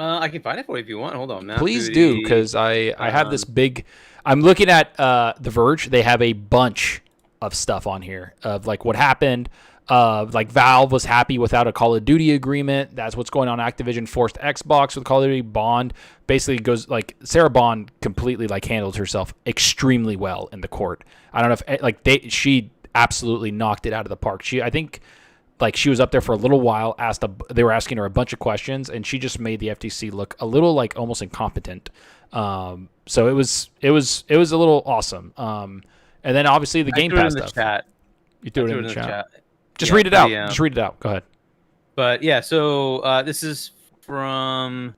I can find it for you if you want. Hold on, man. Please do, because I have this big. I'm looking at The Verge. They have a bunch of stuff on here of like what happened. Like Valve was happy without a Call of Duty agreement. That's what's going on. Activision forced Xbox with Call of Duty. Bond basically goes like Sarah Bond completely like handled herself extremely well in the court. I don't know if she absolutely knocked it out of the park. I think. Like she was up there for a little while. They were asking her a bunch of questions, and she just made the FTC look a little like almost incompetent. So it was a little awesome. And then obviously the Game Pass stuff. Chat. You threw it in the chat. Just read it out. Just read it out. Go ahead. But yeah, so this is from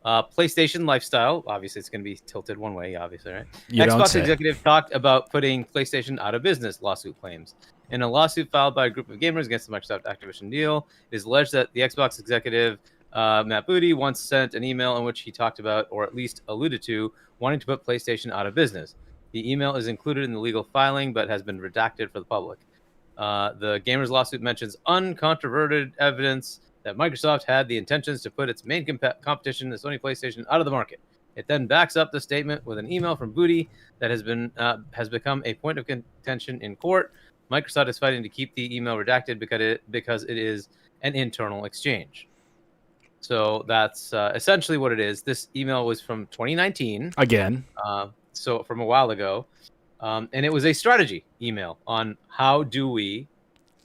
PlayStation Lifestyle. Obviously, it's going to be tilted one way. Obviously, right? Xbox executive talked about putting PlayStation out of business. Lawsuit claims. In a lawsuit filed by a group of gamers against the Microsoft Activision deal, it is alleged that the Xbox executive, Matt Booty, once sent an email in which he talked about, or at least alluded to, wanting to put PlayStation out of business. The email is included in the legal filing, but has been redacted for the public. The gamers' lawsuit mentions uncontroverted evidence that Microsoft had the intentions to put its main competition, the Sony PlayStation, out of the market. It then backs up the statement with an email from Booty that has become a point of contention in court. Microsoft is fighting to keep the email redacted because it is an internal exchange. So that's essentially what it is. This email was from 2019. Again. So from a while ago. And it was a strategy email on how do we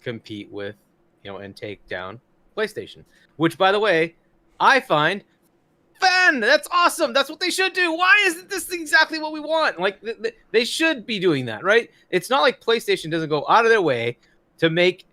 compete with, and take down PlayStation. Which, by the way, I find that's awesome. That's what they should do. Why isn't this exactly what we want? Like they should be doing that, right? It's not like PlayStation doesn't go out of their way to make,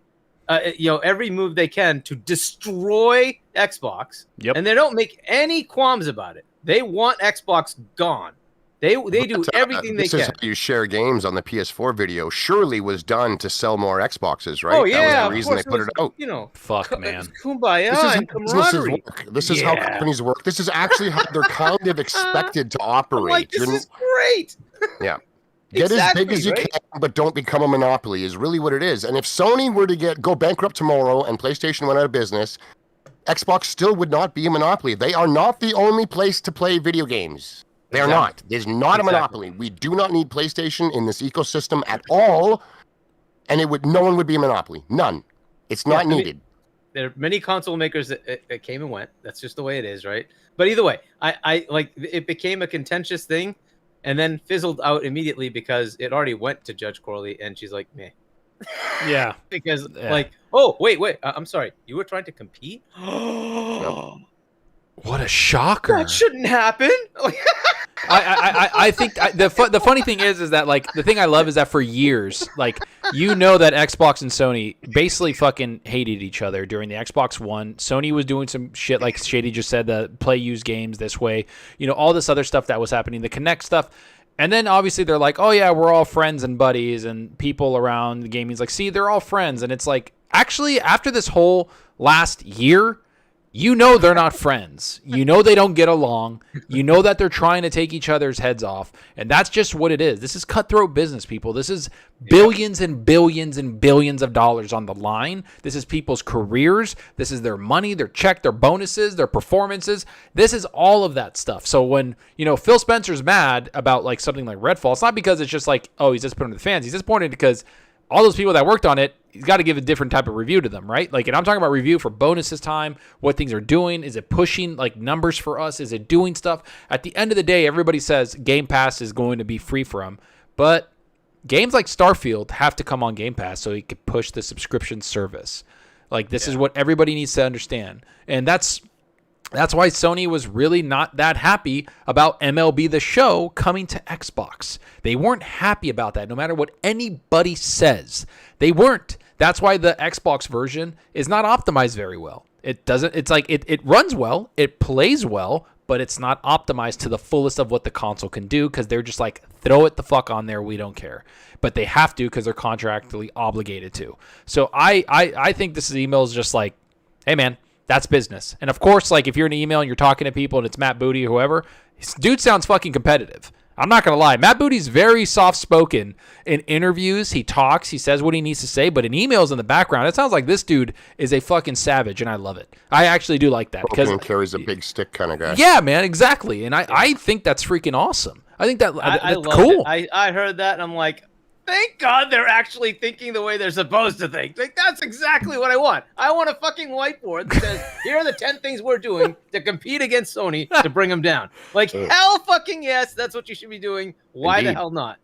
every move they can to destroy Xbox. Yep. And they don't make any qualms about it. They want Xbox gone. They do everything they can. This is how you share games on the PS4 video. Surely was done to sell more Xboxes, right? Oh yeah, that was the reason they put it out. Fuck man, kumbaya and camaraderie. This is how companies work. This is actually how they're kind of expected to operate. Like, this is great. Yeah. Get as big as you can, but don't become a monopoly is really what it is. And if Sony were to go bankrupt tomorrow and PlayStation went out of business, Xbox still would not be a monopoly. They are not the only place to play video games. They are not. There's not a monopoly. We do not need PlayStation in this ecosystem at all, and no one would be a monopoly. None. It's not needed. There are many console makers that came and went. That's just the way it is, right? But either way, I like it became a contentious thing, and then fizzled out immediately because it already went to Judge Corley, and she's like, meh. Yeah. Because oh wait, I'm sorry, you were trying to compete? Yep. What a shocker! That shouldn't happen. I think the funny thing is that like the thing I love is that for years, like that Xbox and Sony basically fucking hated each other during the Xbox One. Sony was doing some shit like Shady just said, the play use games this way, all this other stuff that was happening, the Kinect stuff. And then obviously they're like, oh yeah, we're all friends and buddies, and people around the gaming's like, see, they're all friends. And it's like, actually, after this whole last year, You know they're not friends. You know they don't get along. You know that they're trying to take each other's heads off. And that's just what it is. This is cutthroat business, people. This is billions and billions and billions of dollars on the line. This is people's careers. This is their money, their check, their bonuses, their performances. This is all of that stuff. So when, Phil Spencer's mad about like something like Redfall, it's not because it's just like, oh, he's disappointed with the fans. He's disappointed because all those people that worked on it, he's got to give a different type of review to them, right? Like, and I'm talking about review for bonuses time, what things are doing. Is it pushing like numbers for us? Is it doing stuff? At the end of the day, everybody says Game Pass is going to be free for them, but games like Starfield have to come on Game Pass so you can push the subscription service. Like, this is what everybody needs to understand. And that's why Sony was really not that happy about MLB The Show coming to Xbox. They weren't happy about that, no matter what anybody says. They weren't. That's why the Xbox version is not optimized very well. It doesn't. It's like it runs well, it plays well, but it's not optimized to the fullest of what the console can do because they're just like, throw it the fuck on there. We don't care. But they have to because they're contractually obligated to. So I think this email is just like, hey, man, that's business. And of course, like if you're in an email and you're talking to people and it's Matt Booty or whoever, dude sounds fucking competitive. I'm not going to lie. Matt Booty's very soft-spoken in interviews. He talks. He says what he needs to say. But in emails in the background, it sounds like this dude is a fucking savage, and I love it. I actually do like that. Because carries a big stick kind of guy. Yeah, man, exactly. And I think that's freaking awesome. I think that's cool. I heard that, and I'm like, thank God they're actually thinking the way they're supposed to think. Like, that's exactly what I want. I want a fucking whiteboard that says, here are the 10 things we're doing to compete against Sony to bring them down. Like, hell fucking yes, that's what you should be doing. Why the hell not?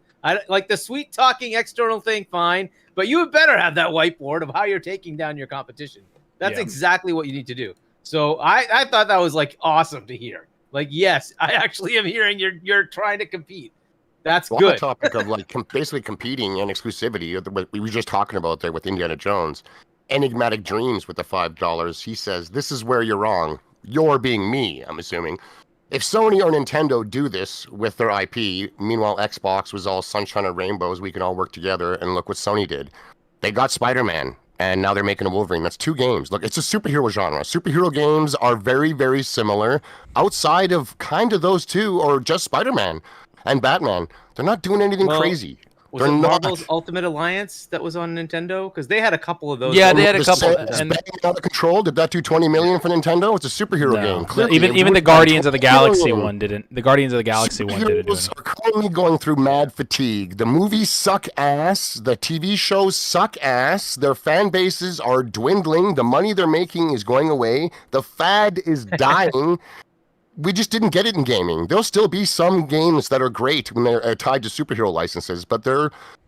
Like the sweet talking external thing, fine. But you better have that whiteboard of how you're taking down your competition. That's exactly what you need to do. So I thought that was like awesome to hear. Like, yes, I actually am hearing you're trying to compete. That's good. On the topic of like basically competing and exclusivity, what we were just talking about there with Indiana Jones, Enigmatic Dreams with the $5. He says, "This is where you're wrong. You're being me." I'm assuming. If Sony or Nintendo do this with their IP, meanwhile Xbox was all sunshine and rainbows, we can all work together, and look what Sony did. They got Spider-Man, and now they're making a Wolverine. That's 2 games. Look, it's a superhero genre. Superhero games are very, very similar. Outside of kind of those two, or just Spider-Man and Batman, they're not doing anything crazy. Was it Marvel's Ultimate Alliance that was on Nintendo? Because they had a couple of those. Yeah, they had a couple. And out of control. Did that do $20 million for Nintendo? It's a superhero game. Clearly, even the Guardians of the Galaxy one didn't. The Guardians of the Galaxy one didn't. Superheroes are currently going through mad fatigue. The movies suck ass. The TV shows suck ass. Their fan bases are dwindling. The money they're making is going away. The fad is dying. We just didn't get it in gaming. There'll still be some games that are great when they're tied to superhero licenses, but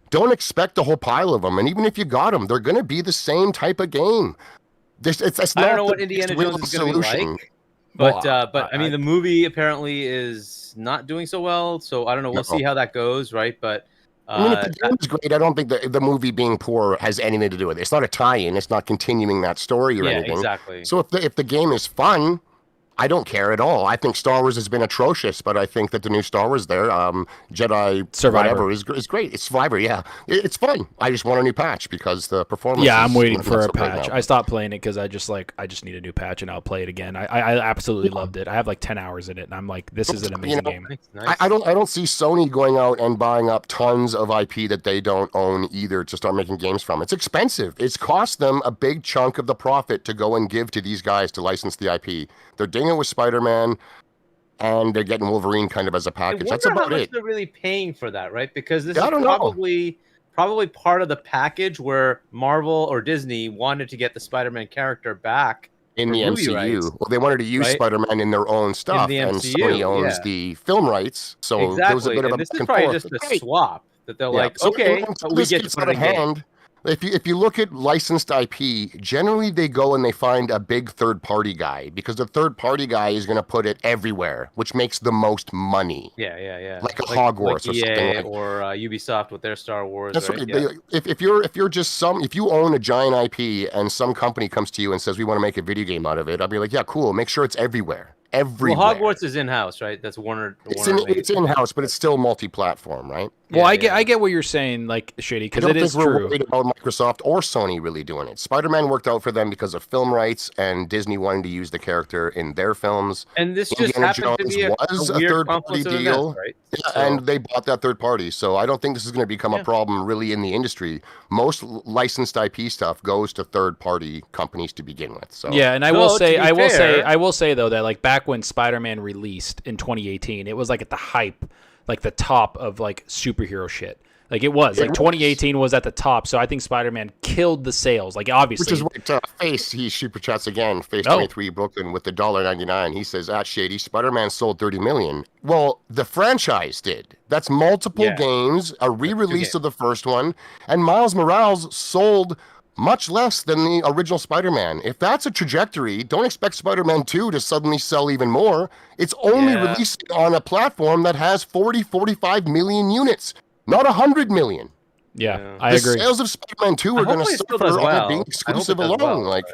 don't expect a whole pile of them. And even if you got them, they're going to be the same type of game. It's I don't know what Indiana Jones is going to be like, but I mean, the movie apparently is not doing so well, so I don't know. We'll see how that goes, right? But I mean, if the game is great, I don't think the movie being poor has anything to do with it. It's not a tie-in. It's not continuing that story or anything. Exactly. So if the game is fun, I don't care at all. I think Star Wars has been atrocious, but I think that the new Star Wars there, Jedi Survivor, is great. It's Survivor, yeah. It's fun. I just want a new patch because the performance. Yeah, I'm waiting for a patch. I stopped playing it because I just need a new patch and I'll play it again. I absolutely loved it. I have like 10 hours in it, and I'm like, this is an amazing game. Nice. I don't see Sony going out and buying up tons of IP that they don't own either to start making games from. It's expensive. It's cost them a big chunk of the profit to go and give to these guys to license the IP. They're dinging with Spider-Man, and they're getting Wolverine kind of as a package. That's about how much it. They're really paying for that, right? Because this is probably part of the package where Marvel or Disney wanted to get the Spider-Man character back in the MCU. Rights, well, they wanted to use Spider-Man in their own stuff, and Sony owns the film rights. So there was a bit of a this is probably just a swap that they're like, so okay, we get to put it in hand. If you look at licensed IP, generally they go and they find a big third-party guy because the third-party guy is going to put it everywhere, which makes the most money. Yeah. Like Hogwarts or EA something like, or Ubisoft with their Star Wars. That's right. Yeah. If you own a giant IP and some company comes to you and says we want to make a video game out of it, I'll be like, yeah, cool. Make sure it's everywhere. Everywhere. Well, Hogwarts is in-house, right? That's Warner. It's in-house, but it's still multi-platform, right? Well, I get what you're saying, like, Shady, because it is true. I don't think true. we're worried about Microsoft or Sony really doing it. Spider-Man worked out for them because of film rights, and Disney wanted to use the character in their films. And this just Indiana happened Jones to be a weird third-party confluence of deal, events, right? yeah, So- and they bought that third party. So I don't think this is going to become a problem really in the industry. Most licensed IP stuff goes to third-party companies to begin with. So Yeah, and I No, will to say, be I will fair- say though that like back when Spider-Man released in 2018, it was like at the hype, like the top of like superhero shit. Like it was like 2018 was at the top, so I think Spider-Man killed the sales. Like obviously, which is what he super chats again. Face 23 Brooklyn with the $1.99. He says at Shady, Spider-Man sold 30 million. Well, the franchise did. That's multiple games, a re-release of the first one, and Miles Morales sold much less than the original Spider-Man. If that's a trajectory, don't expect Spider-Man 2 to suddenly sell even more. It's only released on a platform that has 45 million units. Not 100 million. Yeah, I the agree. sales of Spider-Man 2 are going to suffer on it being exclusive alone. Like,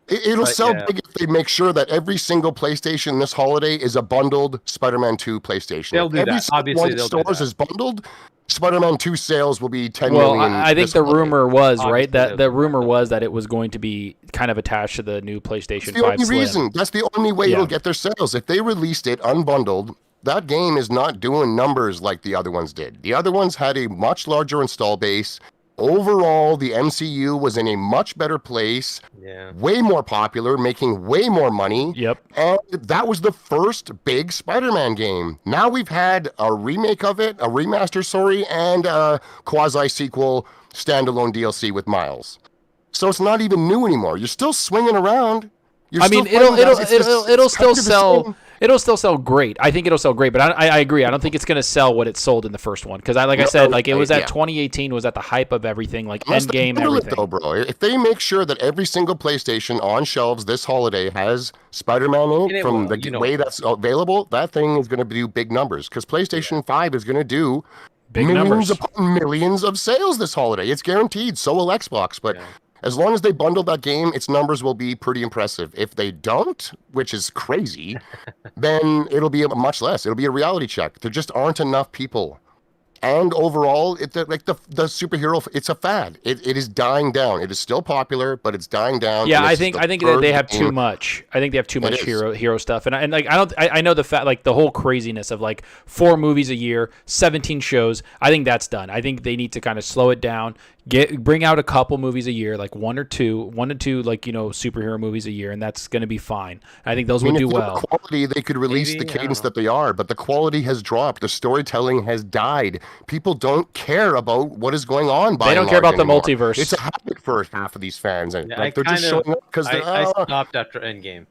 it'll sell big if they make sure that every single PlayStation this holiday is a bundled Spider-Man 2 PlayStation. They'll do every that. single Obviously, one of the they'll do stores that. is bundled. Spider-Man 2 sales will be 10 Well, million. I think this the holiday. rumor was right Obviously, that they'll the do rumor was that it was going to be kind of attached to the new PlayStation That's the 5 only Slim. reason. That's the only way it'll get their sales. If they released it unbundled, that game is not doing numbers like the other ones did. The other ones had a much larger install base. Overall, the MCU was in a much better place, way more popular, making way more money. Yep. And that was the first big Spider-Man game. Now we've had a remake of it, a remaster, and a quasi-sequel standalone DLC with Miles. So it's not even new anymore. You're still swinging around. I mean, it'll still sell. It'll still sell great. I think it'll sell great, but I agree. I don't think it's going to sell what it sold in the first one because like I said, like it was at 2018 was at the hype of everything, like Endgame, everything. Though, bro, if they make sure that every single PlayStation on shelves this holiday has Spider-Man in it from the way that's available, that thing is going to do big numbers because PlayStation 5 is going to do big millions numbers upon millions of sales this holiday. It's guaranteed. So will Xbox, but. As long as they bundle that game, its numbers will be pretty impressive. If they don't, which is crazy, then it'll be much less. It'll be a reality check. There just aren't enough people. And overall, the superhero, it's a fad. It is dying down. It is still popular, but it's dying down. Yeah, I think that they have too much. I think they have too much hero stuff, and I know the fact, like the whole craziness of like 4 movies a year, 17 shows. I think that's done. I think they need to kind of slow it down. Bring out a couple movies a year, like one or two, like superhero movies a year, and that's going to be fine. I think those would do well. Quality, they could release the cadence that they are, but the quality has dropped. The storytelling has died. People don't care about what is going on. They don't care about the multiverse. It's a habit for half of these fans, and they're just showing up because I stopped after Endgame.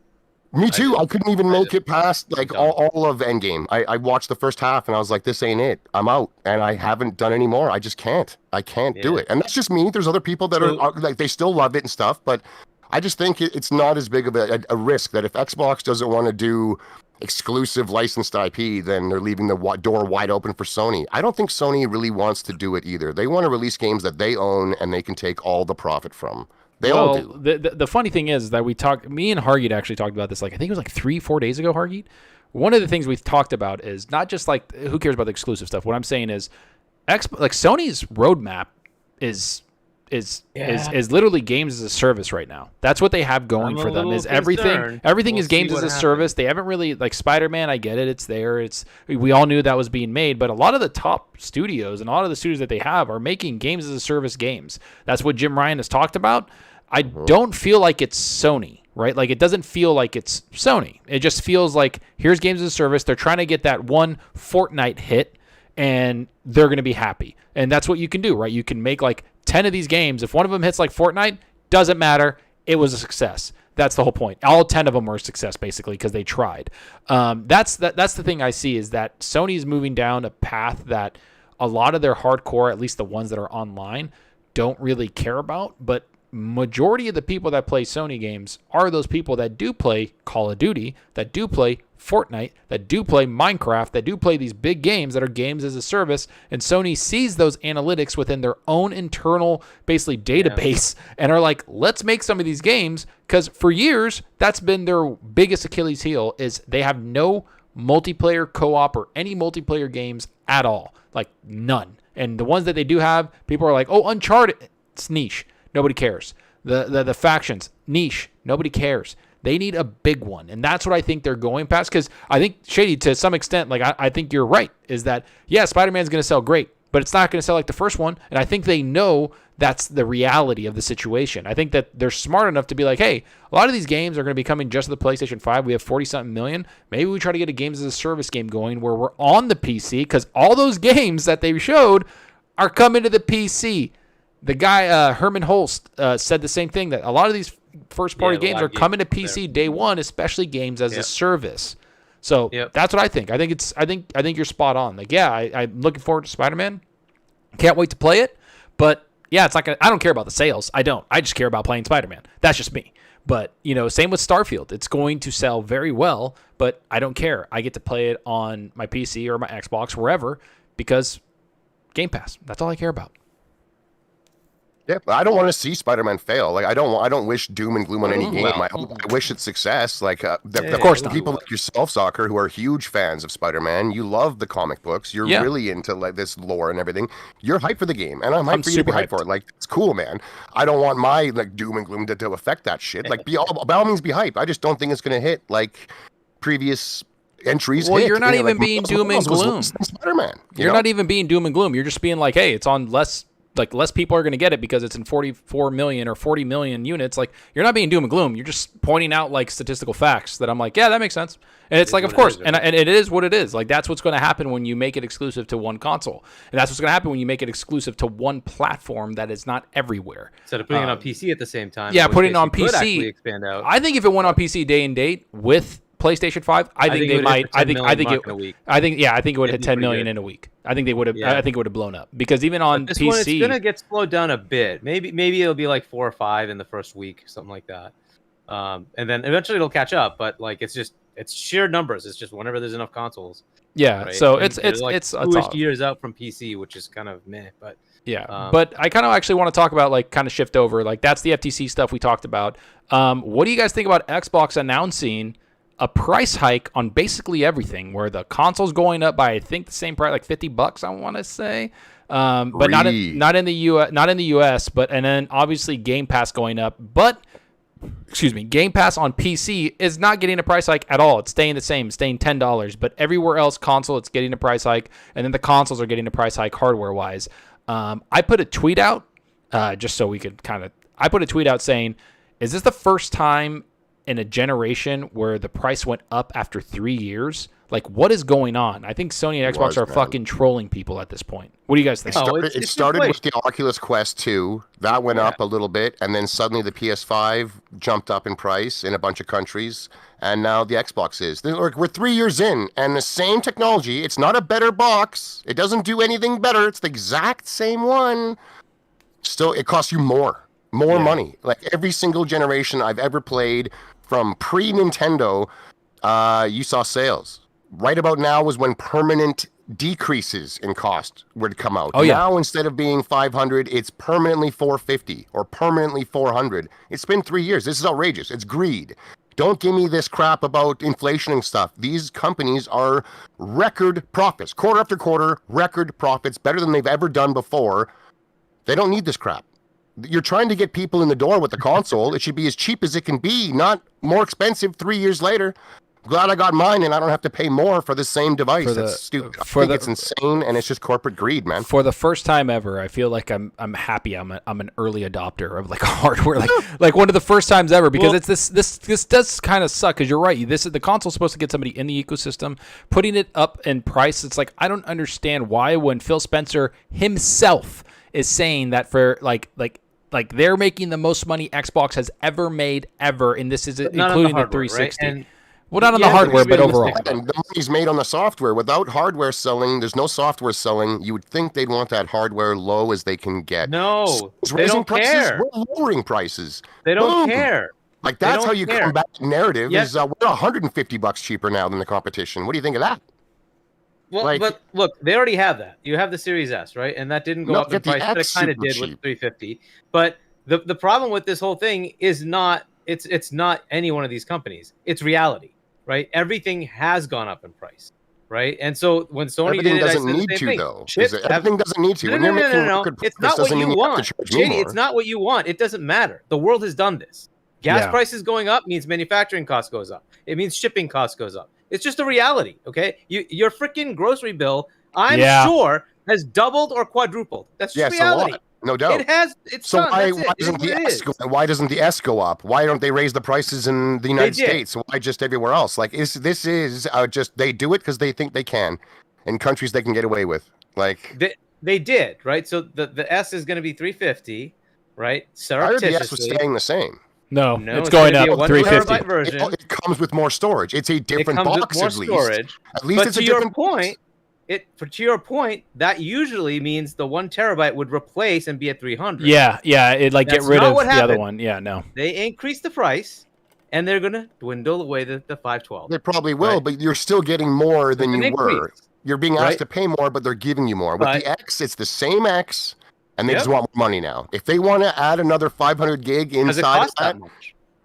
Me too. I couldn't even make it past like all of Endgame. I watched the first half and I was like, this ain't it. I'm out. And I haven't done any more. I just can't. I can't do it. And that's just me. There's other people that are like, they still love it and stuff. But I just think it's not as big of a risk that if Xbox doesn't want to do exclusive licensed IP, then they're leaving the door wide open for Sony. I don't think Sony really wants to do it either. They want to release games that they own and they can take all the profit from. They all do. The funny thing is that me and Hargeet actually talked about this, like I think it was like 3-4 days ago, Hargeet. One of the things we've talked about is not just like who cares about the exclusive stuff. What I'm saying is like Sony's roadmap is literally games as a service right now. That's what they have going for them. Is everything is games as a service. They haven't really like Spider-Man. I get it. It's there. We all knew that was being made, but a lot of the top studios and a lot of the studios that they have are making games as a service games. That's what Jim Ryan has talked about. I don't feel like it's Sony, right? Like it doesn't feel like it's Sony. It just feels like here's games as a service. They're trying to get that one Fortnite hit and they're going to be happy. And that's what you can do, right? You can make like 10 of these games. If one of them hits like Fortnite, doesn't matter. It was a success. That's the whole point. All 10 of them were a success basically because they tried. That's the thing I see is that Sony's moving down a path that a lot of their hardcore, at least the ones that are online, don't really care about, but majority of the people that play Sony games are those people that do play Call of Duty, that do play Fortnite, that do play Minecraft, that do play these big games that are games as a service, and Sony sees those analytics within their own internal basically database and are like, let's make some of these games, because for years that's been their biggest Achilles heel is they have no multiplayer, co-op, or any multiplayer games at all. Like none. And the ones that they do have, people are like, oh, Uncharted, it's niche. Nobody cares. The factions, niche. Nobody cares. They need a big one. And that's what I think they're going past. Because I think, Shady, to some extent, like I think you're right, is that, yeah, Spider-Man's going to sell great, but it's not going to sell like the first one. And I think they know that's the reality of the situation. I think that they're smart enough to be like, hey, a lot of these games are going to be coming just to the PlayStation 5. We have 40-something million. Maybe we try to get a games as a service game going where we're on the PC, because all those games that they showed are coming to the PC. The guy, Herman Holst, said the same thing, that a lot of these first-party games are coming to PC day one, especially games as a service. So that's what I think. I think you're spot on. Like, yeah, I'm looking forward to Spider-Man. Can't wait to play it. But yeah, it's not gonna. I don't care about the sales. I don't. I just care about playing Spider-Man. That's just me. But same with Starfield. It's going to sell very well, but I don't care. I get to play it on my PC or my Xbox, wherever, because Game Pass. That's all I care about. Yeah, but I don't want to see Spider-Man fail. Like I don't wish doom and gloom on any game. I wish it success. Like of course, people like yourself, Zalker, who are huge fans of Spider-Man. You love the comic books. You're really into like this lore and everything. You're hyped for the game, and I'm hyped for you to be hyped for it. Like it's cool, man. I don't want my like doom and gloom to affect that shit. Like by all means, be hyped. I just don't think it's gonna hit like previous entries. Well, you're not even being doom and gloom. Spider-Man. You're not even being doom and gloom. You're just being like, hey, it's on less. Like less people are going to get it because it's in 44 million or 40 million units. Like you're not being doom and gloom. You're just pointing out like statistical facts that I'm like, yeah, that makes sense. And it's like, of course, and it is what it is. Like that's what's going to happen when you make it exclusive to one console, and that's what's going to happen when you make it exclusive to one platform that is not everywhere. Instead of putting it on PC at the same time. Yeah, putting it on PC. Expand out. I think if it went on PC day and date with PlayStation 5, I think they might. I think it would hit 10 million in a week. I think they would have. Yeah. I think it would have blown up because even on PC, one, it's gonna get slowed down a bit. Maybe it'll be like 4 or 5 in the first week, something like that. And then eventually it'll catch up. But like it's sheer numbers. It's just whenever there's enough consoles. Yeah. Right? So and it's like it's 2 years out from PC, which is kind of meh. But yeah. But I kind of actually want to talk about like kind of shift over. Like that's the FTC stuff we talked about. What do you guys think about Xbox announcing a price hike on basically everything, where the console's going up by I think the same price, like $50, I want to say, but not in the US, but and then obviously Game Pass going up, but Game Pass on PC is not getting a price hike at all. It's staying the same, staying $10, but everywhere else console it's getting a price hike, and then the consoles are getting a price hike hardware wise. I put a tweet out just so we could I put a tweet out saying, is this the first time in a generation where the price went up after 3 years? Like, what is going on? I think Sony and Xbox are fucking trolling people at this point. What do you guys think? It started with the Oculus Quest 2. That went up a little bit, and then suddenly the PS5 jumped up in price in a bunch of countries, and now the Xbox is. We're 3 years in, and the same technology. It's not a better box. It doesn't do anything better. It's the exact same one. Still, it costs you more money. Like, every single generation I've ever played, from pre-Nintendo, you saw sales. Right about now was when permanent decreases in cost would come out. Now, instead of being $500, it's permanently $450 or permanently $400. It's been 3 years. This is outrageous. It's greed. Don't give me this crap about inflation and stuff. These companies are record profits. Quarter after quarter, record profits, better than they've ever done before. They don't need this crap. You're trying to get people in the door with the console. It should be as cheap as it can be, not more expensive 3 years later. Glad I got mine and I don't have to pay more for the same device. That's stupid. I think it's insane, and it's just corporate greed, man. For the first time ever, I feel like I'm happy I'm an early adopter of like hardware, like one of the first times ever, because it's this does kind of suck, because you're right. This is the console's supposed to get somebody in the ecosystem, putting it up in price. It's like I don't understand why when Phil Spencer himself is saying that for like they're making the most money Xbox has ever made ever, and this is including the 360. Right? Well, not on the hardware, but overall. And the money's made on the software. Without hardware selling, there's no software selling. You would think they'd want that hardware low as they can get. No, they don't care. We're lowering prices. They don't care. Like, that's how you combat the narrative. Is we're $150 cheaper now than the competition. What do you think of that? Well, but look, they already have that. You have the Series S, right? And that didn't go up in price, but it kind of did with 350. But the problem with this whole thing is not it's not any one of these companies. It's reality. right? Everything has gone up in price, right? And so when Sony Everything did it, doesn't need to, though. Everything doesn't need to. When you're making record It's profits, not what doesn't you mean you have want. to charge me Shady, more. it's not what you want. It doesn't matter. The world has done this. Gas prices going up means manufacturing costs goes up. It means shipping costs goes up. It's just a reality, okay? Your freaking grocery bill, I'm sure, has doubled or quadrupled. That's just reality. A lot. No doubt. It has. It's so done. why doesn't the S go up? Why don't they raise the prices in the United States? Why just everywhere else? Like, this is just they do it because they think they can, in countries they can get away with. Like they did, right? So the S is going to be $350, right? I heard the S was staying the same. No, it's going up 350. Version. It comes with more storage. It's a different box at least. Storage. At least it's a different point. To your point, that usually means the 1 terabyte would replace and be at 300. Yeah, it like That's get rid of the happened. other one. Yeah, no. They increase the price, and they're gonna dwindle away the 512. They probably will, right? but you're still getting more than you were. You're being asked right? to pay more, but they're giving you more. With the X, it's the same X, and they just want more money now. If they want to add another 500 gig inside of that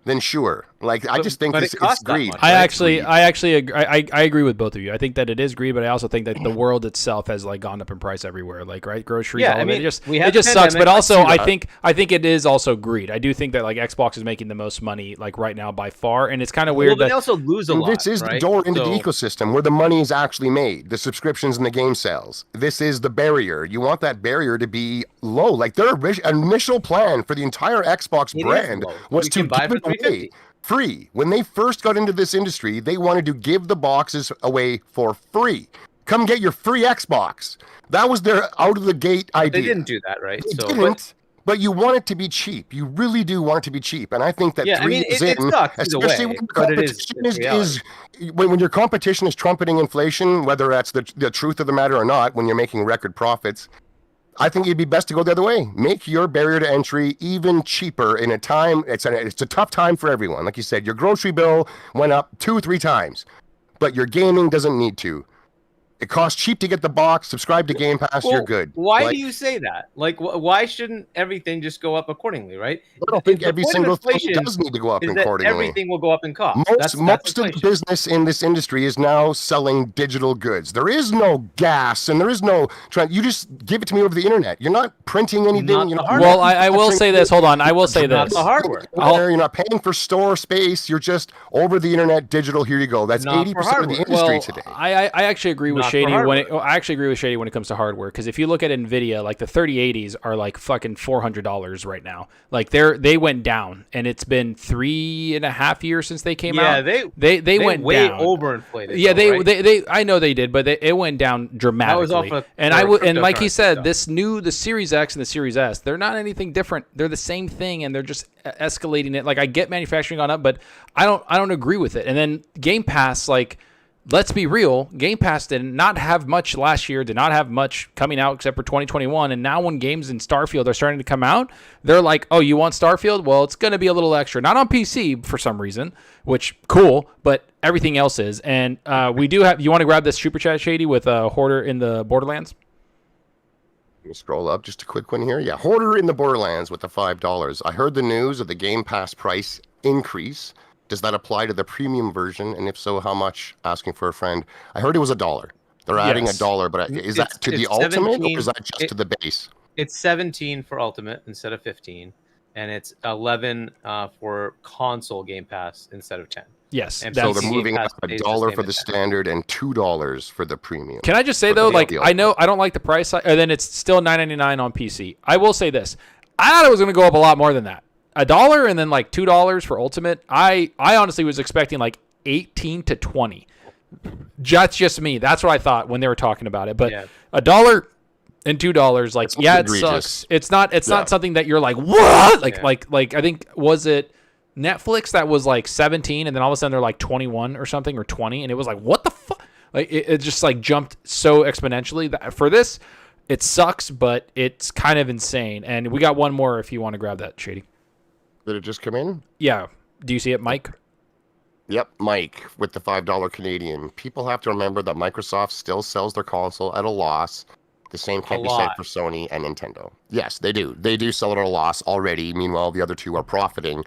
then sure. Like, I just think it's greed. I actually I agree with both of you. I think that it is greed, but I also think that the world itself has like gone up in price everywhere. Like, right, groceries, all of it. It just sucks. But also, I think it is also greed. I do think that like Xbox is making the most money like right now by far, and it's kind of weird that they also lose a lot. This is the door into the ecosystem where the money is actually made. The subscriptions and the game sales. This is the barrier. You want that barrier to be low. Like, their initial plan for the entire Xbox brand was to give it away free. When they first got into this industry, they wanted to give the boxes away for free. Come get your free Xbox. That was their out of the gate idea. They didn't do that, right? They didn't. But you want it to be cheap. You really do want it to be cheap. And I think that especially when competition is when your competition is trumpeting inflation, whether that's the truth of the matter or not, when you're making record profits, I think it'd be best to go the other way. Make your barrier to entry even cheaper in a time. It's a tough time for everyone. Like you said, your grocery bill went up 2-3 times, but your gaming doesn't need to. It costs cheap to get the box. Subscribe to Game Pass. You're good. Why do you say that? Like, why shouldn't everything just go up accordingly, right? I don't think every single thing does need to go up accordingly. Everything will go up in cost. Most of the business in this industry is now selling digital goods. There is no gas, and there is no. You just give it to me over the internet. You're not printing anything. Well, I will say this. Hold on. I will say this. The hardware. You're not paying for store space. You're just over the internet, digital. Here you go. That's 80% of the industry today. I actually agree with Shady I actually agree with Shady when it comes to hardware, because if you look at Nvidia, like the 3080s are like fucking $400 right now. Like they went down, and it's been 3.5 years since they came out. Yeah, they went way down. overinflated. Yeah, they I know they did, but it went down dramatically. That was off and like he said, the Series X and the Series S, they're not anything different. They're the same thing, and they're just escalating it. Like, I get manufacturing gone up, but I don't agree with it. And then Game Pass, like, let's be real, Game Pass did not have much last year, did not have much coming out except for 2021, and now when games in Starfield are starting to come out, they're like, oh, you want Starfield? Well, it's going to be a little extra. Not on PC for some reason, which, cool, but everything else is. And we do have, you want to grab this Super Chat, Shady, with Hoarder in the Borderlands? Let me scroll up, just a quick one here. Yeah, Hoarder in the Borderlands with the $5. I heard the news of the Game Pass price increase. Does that apply to the premium version? And if so, how much? Asking for a friend. I heard it was $1. They're adding $1, but is that to the ultimate, or is that just to the base? It's 17 for ultimate instead of 15, and it's 11 for console Game Pass instead of 10. Yes, and so they're moving up $1 for the standard and $2 for the premium. Can I just say though, like, I know I don't like the price, and then it's still $9.99 on PC. I will say this: I thought it was going to go up a lot more than that. $1 and then like $2 for Ultimate. I honestly was expecting like 18 to 20. That's just me. That's what I thought when they were talking about it. But $1 and $2, like, yeah, it sucks. It's not something that you're like, what? Like I think, was it Netflix that was like 17 and then all of a sudden they're like 21 or something, or 20, and it was like, what the fuck? Like, it just like jumped so exponentially. That for this, it sucks, but it's kind of insane. And we got one more if you want to grab that, Shady. Did it just come in? Yeah. Do you see it, Mike? Yep, Mike with the $5 Canadian. People have to remember that Microsoft still sells their console at a loss. The same can't be said for Sony and Nintendo. Yes, they do. They do sell it at a loss already. Meanwhile, the other two are profiting.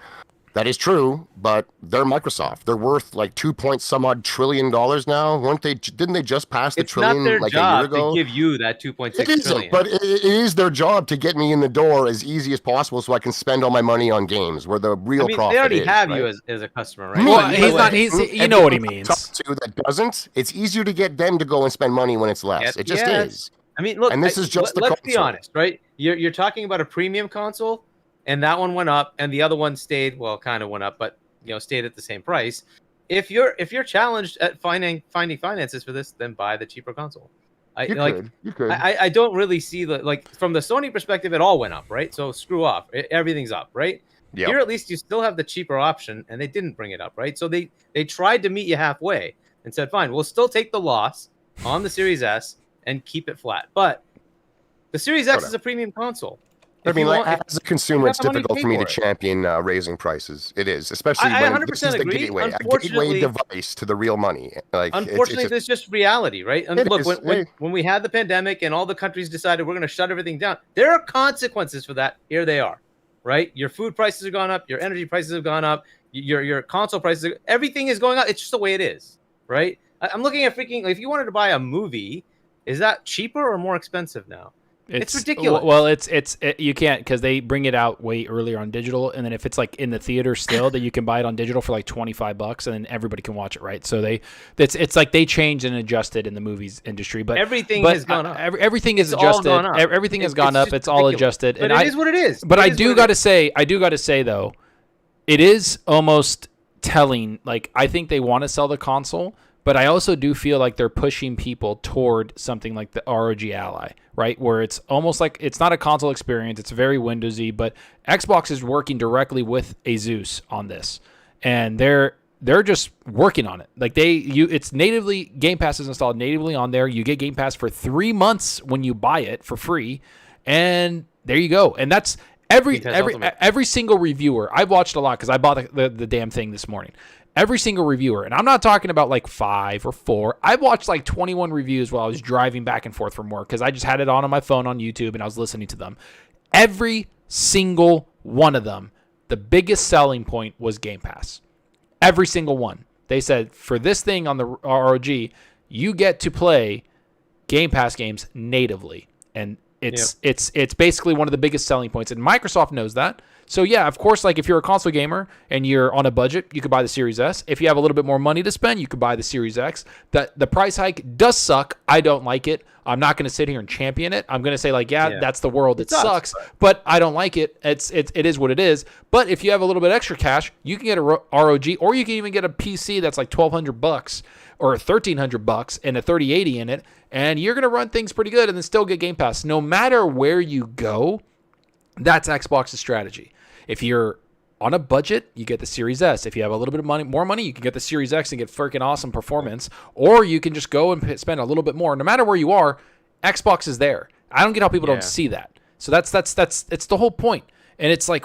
That is true, but they're Microsoft. They're worth like 2 point some odd trillion now. Weren't they? Didn't they just pass the trillion like a year ago? To give you that 2.6 it isn't, trillion. but it is their job to get me in the door as easy as possible, so I can spend all my money on games where the real profit is. They already have right? you as a customer, right? Well, he's not. He's you know what he means. That doesn't. It's easier to get them to go and spend money when it's less. It just is. I mean, look. And this is just let's be honest, right? You're talking about a premium console, and that one went up, and the other one stayed. Well, kind of went up, but stayed at the same price. If you're challenged at finding finances for this, then buy the cheaper console. You could. I don't really see from the Sony perspective, it all went up, right? So screw off. Everything's up, right? Yep. Here, at least you still have the cheaper option, and they didn't bring it up, right? So they tried to meet you halfway and said, fine, we'll still take the loss on the Series S and keep it flat. But the Series X is a premium console. I mean, as a consumer, it's difficult for me to champion raising prices. It is, especially when this is the gateway device to the real money. Unfortunately, it's just reality, right? And look, when we had the pandemic and all the countries decided we're going to shut everything down, there are consequences for that. Here they are, right? Your food prices have gone up. Your energy prices have gone up. Your console prices, everything is going up. It's just the way it is, right? I'm looking at if you wanted to buy a movie, is that cheaper or more expensive now? It's ridiculous. Well, you can't because they bring it out way earlier on digital, and then if it's like in the theater still, that you can buy it on digital for like $25, and then everybody can watch it, right? So it's like they changed and adjusted in the movies industry, but everything has gone up. Everything is adjusted. Everything has gone up. It's all adjusted. But it is what it is. But I do got to say though, it is almost telling. Like I think they want to sell the console. But I also do feel like they're pushing people toward something like the ROG Ally, right? Where it's almost like it's not a console experience. It's very Windowsy, but Xbox is working directly with Asus on this. And they're just working on it. Like it's natively, Game Pass is installed natively on there. You get Game Pass for 3 months when you buy it for free. And there you go. And that's every single reviewer. I've watched a lot because I bought the damn thing this morning. Every single reviewer, and I'm not talking about like 5 or 4. I've watched like 21 reviews while I was driving back and forth from work because I just had it on my phone on YouTube and I was listening to them. Every single one of them, the biggest selling point was Game Pass. Every single one. They said, for this thing on the ROG, you get to play Game Pass games natively. And it's basically one of the biggest selling points. And Microsoft knows that. So yeah, of course, like if you're a console gamer and you're on a budget, you could buy the Series S. If you have a little bit more money to spend, you could buy the Series X. The price hike does suck. I don't like it. I'm not going to sit here and champion it. I'm going to say like, that's the world. It sucks, but I don't like it. It is what it is. But if you have a little bit extra cash, you can get a ROG, or you can even get a PC that's like $1,200 or $1,300 and a 3080 in it, and you're going to run things pretty good and then still get Game Pass. No matter where you go, that's Xbox's strategy. If you're on a budget, you get the Series S. If you have a little bit of more money, you can get the Series X and get freaking awesome performance. Or you can just go and spend a little bit more. No matter where you are, Xbox is there. I don't get how people don't see that. So that's it's the whole point. And it's like,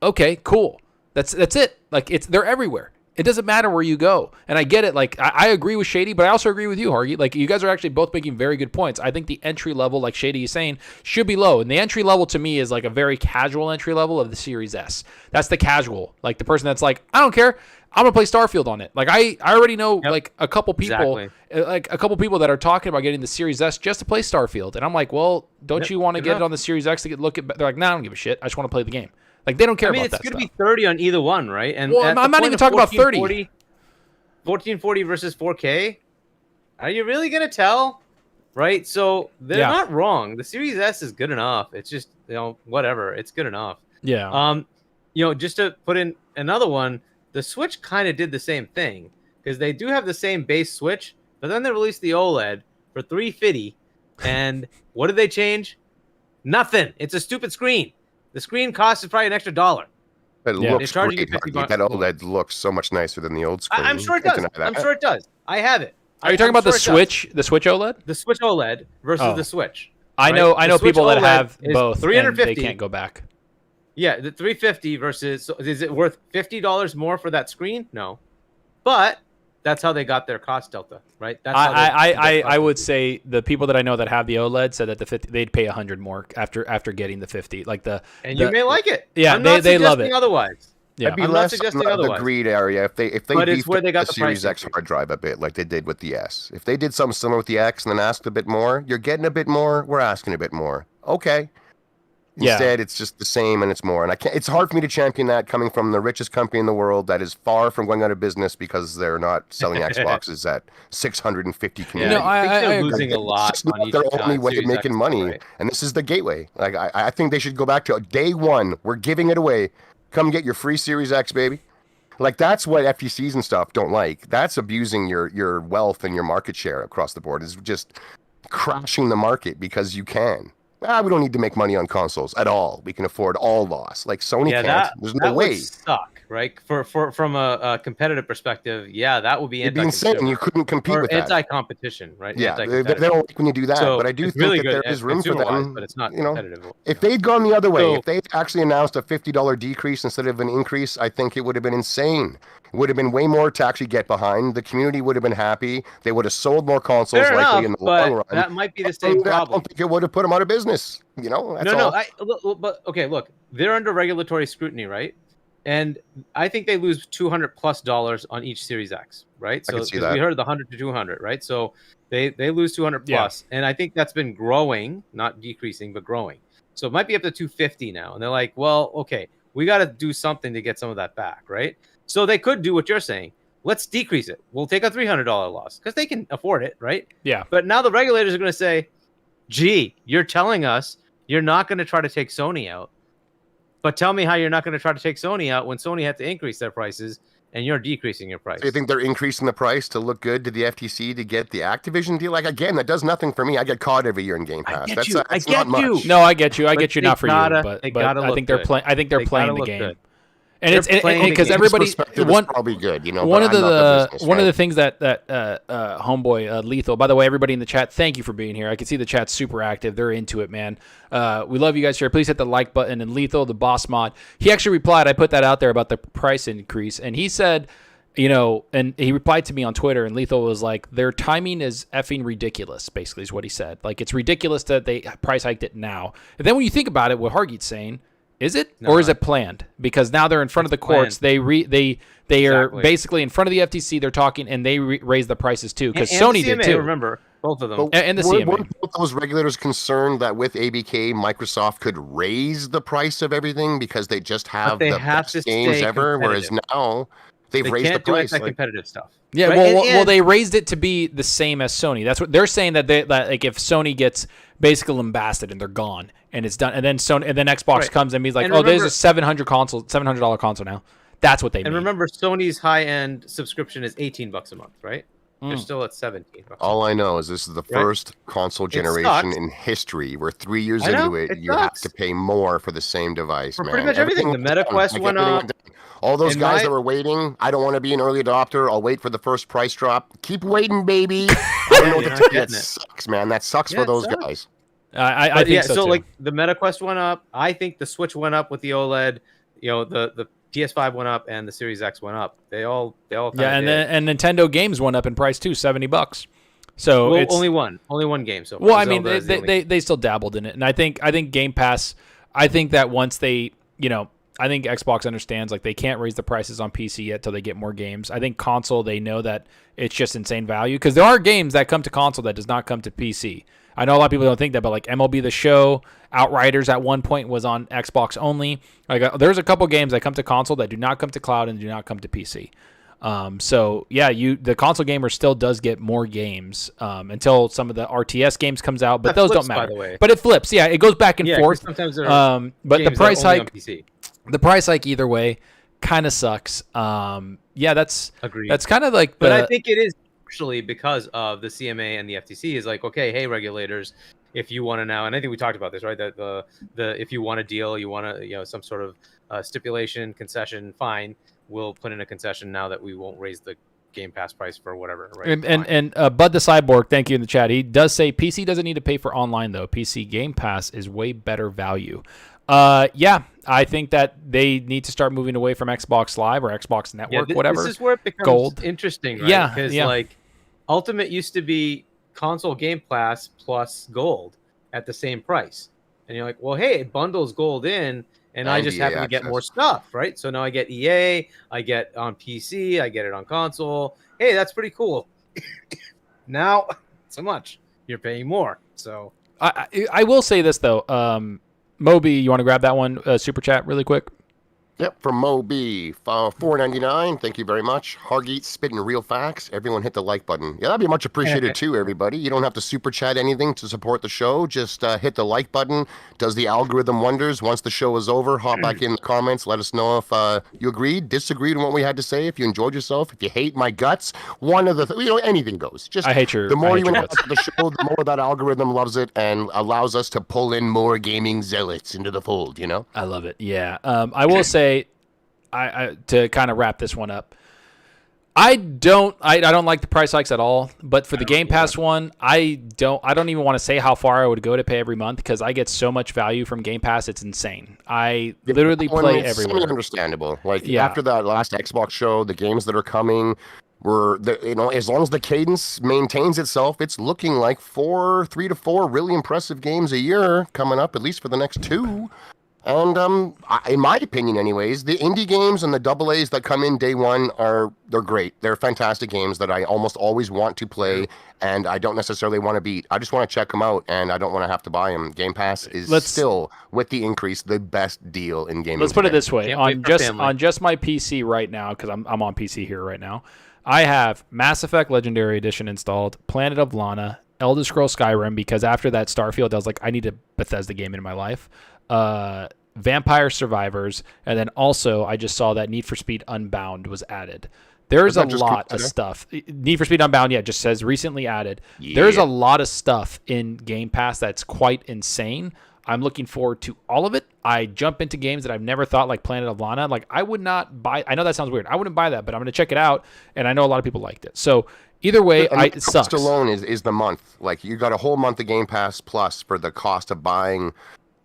okay, cool. That's it. Like they're everywhere. It doesn't matter where you go. And I get it. Like I agree with Shady, but I also agree with you, Hargeet. Like you guys are actually both making very good points. I think the entry level, like Shady is saying, should be low. And the entry level to me is like a very casual entry level of the Series S. That's the casual. Like the person that's like, I don't care. I'm gonna play Starfield on it. Like I already know like a couple people, that are talking about getting the Series S just to play Starfield. And I'm like, well, don't you want to get it on the Series X to look at? They're like, nah, I don't give a shit. I just want to play the game. Like, they don't care about that stuff. It's going to be 30 on either one, right? And I'm not even talking about 30. 1440 versus 4K? Are you really going to tell? Right? So, they're not wrong. The Series S is good enough. It's just, whatever. It's good enough. Yeah. Just to put in another one, the Switch kind of did the same thing. Because they do have the same base Switch, but then they released the OLED for $350. And what did they change? Nothing. It's a stupid screen. The screen costs probably an extra $1. It looks great. That OLED looks so much nicer than the old screen. I'm sure it does. I'm sure it does. I have it. Are you talking about the Switch? The Switch OLED? The Switch OLED versus the Switch. I know people that have both, and they can't go back. Yeah, the $350 versus, is it worth $50 more for that screen? No. But that's how they got their cost delta, right? That's how I would say the people that I know that have the OLED said that the 50 they'd pay $100 more after getting the 50. Like you may like it. Yeah, I'm not they love it. Otherwise. Yeah. I'd be I'm not less suggesting on the otherwise. greed area if they But it's beefed where up they got the the price Series X increase. hard drive a bit like they did with the S. If they did something similar with the X and then asked a bit more, you're getting a bit more, we're asking a bit more. Okay. Instead, it's just the same and it's more. And it's hard for me to champion that coming from the richest company in the world that is far from going out of business because they're not selling Xboxes at 650 Canadian. No, I think they're agree. losing a lot It's on not each their only way of Series making X, money, right? and this is the gateway. Like I think they should go back to day one. We're giving it away. Come get your free Series X, baby. Like that's what FTCs and stuff don't like. That's abusing your wealth and your market share across the board. Is just crashing the market because you can. We don't need to make money on consoles at all. We can afford all loss. Like Sony can't. There's no way. Would suck, right? From a competitive perspective, yeah, that would be It'd be insane. You couldn't compete with that. Anti-competition, right? Yeah, they don't like when you do that. So but I do it's think really that good there is room for consumer-wise, them. but it's not you know, competitive. if they'd gone the other way, So- if they actually announced a $50 decrease instead of an increase, I think it would have been insane. It would have been way more to actually get behind. The community would have been happy. They would have sold more consoles Fair likely enough, in the but long run. that might be the same And I problem. don't think it would have put them out of business. That's all. But okay, look, they're under regulatory scrutiny, right? And I think they lose $200+ on each Series X, right? I So can see that. we heard the 100 to 200, right? So they lose 200+, Yeah. and I think that's been growing, not decreasing, but growing. So it might be up to 250 now, and they're like, well, okay, we got to do something to get some of that back, right? So they could do what you're saying. Let's decrease it. We'll take a $300 loss because they can afford it, right? Yeah. But now the regulators are going to say, gee, you're telling us you're not going to try to take Sony out. But tell me how you're not going to try to take Sony out when Sony had to increase their prices and you're decreasing your price. So you think they're increasing the price to look good to the FTC to get the Activision deal? Like, again, that does nothing for me. I get caught every year in Game Pass. That's not much. No, I get you. I But get you. they Not for gotta- you, but they but gotta I look think they're good. playing. I think they're They playing gotta the look game. good. And They're it's playing the because game. everybody Perspective one is probably good, one of but I'm not the business one of fan. the things that homeboy Lethal. By the way, everybody in the chat, thank you for being here. I can see the chat's super active. They're into it, man. We love you guys here. Please hit the like button. And Lethal, the boss mod, he actually replied. I put that out there about the price increase, and he said, and he replied to me on Twitter, and Lethal was like, their timing is effing ridiculous, basically is what he said. Like, it's ridiculous that they price hiked it now. And then when you think about it, what Hargeet's saying, is it? No, or is it planned? Because now they're in front of the courts. They are Exactly. basically in front of the FTC. They're talking, and they raise the prices too, because And Sony the CMA, did too. Remember, both of them. But And the weren't CMA. both those regulators concerned that with ABK, Microsoft could raise the price of everything because they just have they the have best to games stay ever, whereas competitive. now they've They raised the can't do price. anti-competitive stuff. Yeah, right? well, And- they raised it to be the same as Sony. That's what they're saying, that like if Sony gets basically lambasted and they're gone and it's done, and then Xbox Right. comes and he's like, And oh, there's remember- a $700 console now. That's what they mean. And remember, Sony's high-end subscription is $18 a month, right? They're Mm. still at $17. All I know is this is the Right? first console generation sucks. in history where 3 years I know, into it, it you have sucks. to pay more for the same device, For man. pretty much everything. The went down. MetaQuest Like, went everything up. down. All those In guys my- that were waiting, I don't want to be an early adopter. I'll wait for the first price drop. Keep waiting, baby. I don't know what You're to not tell you. That getting it. sucks, man. That sucks Yeah, for it those sucks. guys. I But think so too. like the MetaQuest went up. I think the Switch went up with the OLED. The PS5 went up and the Series X went up. They all kinda yeah, did. and Nintendo games went up in price too, $70. So Well, it's only one game. So far. well, I mean, Zelda is the only they still dabbled in it, and I think Game Pass. I think that once they, I think Xbox understands, like, they can't raise the prices on PC yet till they get more games. I think console, they know that it's just insane value, because there are games that come to console that does not come to PC. I know a lot of people don't think that, but like MLB The Show, Outriders at one point was on Xbox only. Like, there's a couple games that come to console that do not come to cloud and do not come to PC. So yeah, the console gamer still does get more games until some of the RTS games comes out, but That those flips, don't by matter. the way. But it flips, yeah, it goes back and Yeah, 'cause forth. sometimes there are But the games that price are only on hike, PC. kind of sucks. Yeah, that's Agreed. that's kind of like But the, I think it is partially because of the CMA and the FTC is like, okay, hey, regulators, if you want to now, and I think we talked about this, right? That the if you want a deal, you want to, some sort of stipulation, concession, fine. We'll put in a concession now that we won't raise the Game Pass price for whatever, right? and Bud the Cyborg, thank you in the chat. He does say PC doesn't need to pay for online though. PC Game Pass is way better value. Yeah, I think that they need to start moving away from Xbox Live or Xbox Network, whatever. This is where it becomes Gold. interesting, right? Yeah, Because yeah. like Ultimate used to be console Game Pass plus Gold at the same price, and you're like, well, hey, it bundles Gold in, And I just EA happen to get more access. stuff, right? So now I get EA, I get on PC, I get it on console. Hey, that's pretty cool. Now, so much. You're paying more. So I will say this though, Moby, you want to grab that one super chat really quick? Yep, from Moby, $4.99. Thank you very much. Hargeet spitting real facts. Everyone hit the like button. Yeah, that'd be much appreciated too, everybody. You don't have to super chat anything to support the show. Just hit the like button. Does the algorithm wonders. Once the show is over, hop back in the comments. Let us know if you agreed, disagreed with what we had to say. If you enjoyed yourself, if you hate my guts, one of the anything goes. Just I hate your. The more I you hate your interact with the show, the more that algorithm loves it and allows us to pull in more gaming zealots into the fold. You know. I love it. Yeah. I will say. I to kind of wrap this one up, I don't like the price hikes at all. But for the Game Pass one, I don't even want to say how far I would go to pay every month because I get so much value from Game Pass. It's insane. I literally play everywhere. It's understandable. Like after that last Xbox show, the games that are coming were as long as the cadence maintains itself, it's looking like 3 to 4 really impressive games a year coming up, at least for the next 2. And in my opinion, anyways, the indie games and the AA's that come in day one they're great. They're fantastic games that I almost always want to play, and I don't necessarily want to beat. I just want to check them out, and I don't want to have to buy them. Game Pass is still, with the increase, the best deal in gaming. Let's put it this way: on just my PC right now, because I'm on PC here right now. I have Mass Effect Legendary Edition installed, Planet of Lana, Elder Scrolls Skyrim, because after that Starfield, I was like, I need a Bethesda game in my life. Vampire Survivors, and then also I just saw that Need for Speed Unbound was added. There's a lot of stuff. Need for Speed Unbound, just says recently added. Yeah. There's a lot of stuff in Game Pass that's quite insane. I'm looking forward to all of it. I jump into games that I've never thought, like Planet of Lana. Like, I would not buy. I know that sounds weird. I wouldn't buy that, but I'm going to check it out, and I know a lot of people liked it. So either way, it sucks. Cost alone is the month. Like, you got a whole month of Game Pass Plus for the cost of buying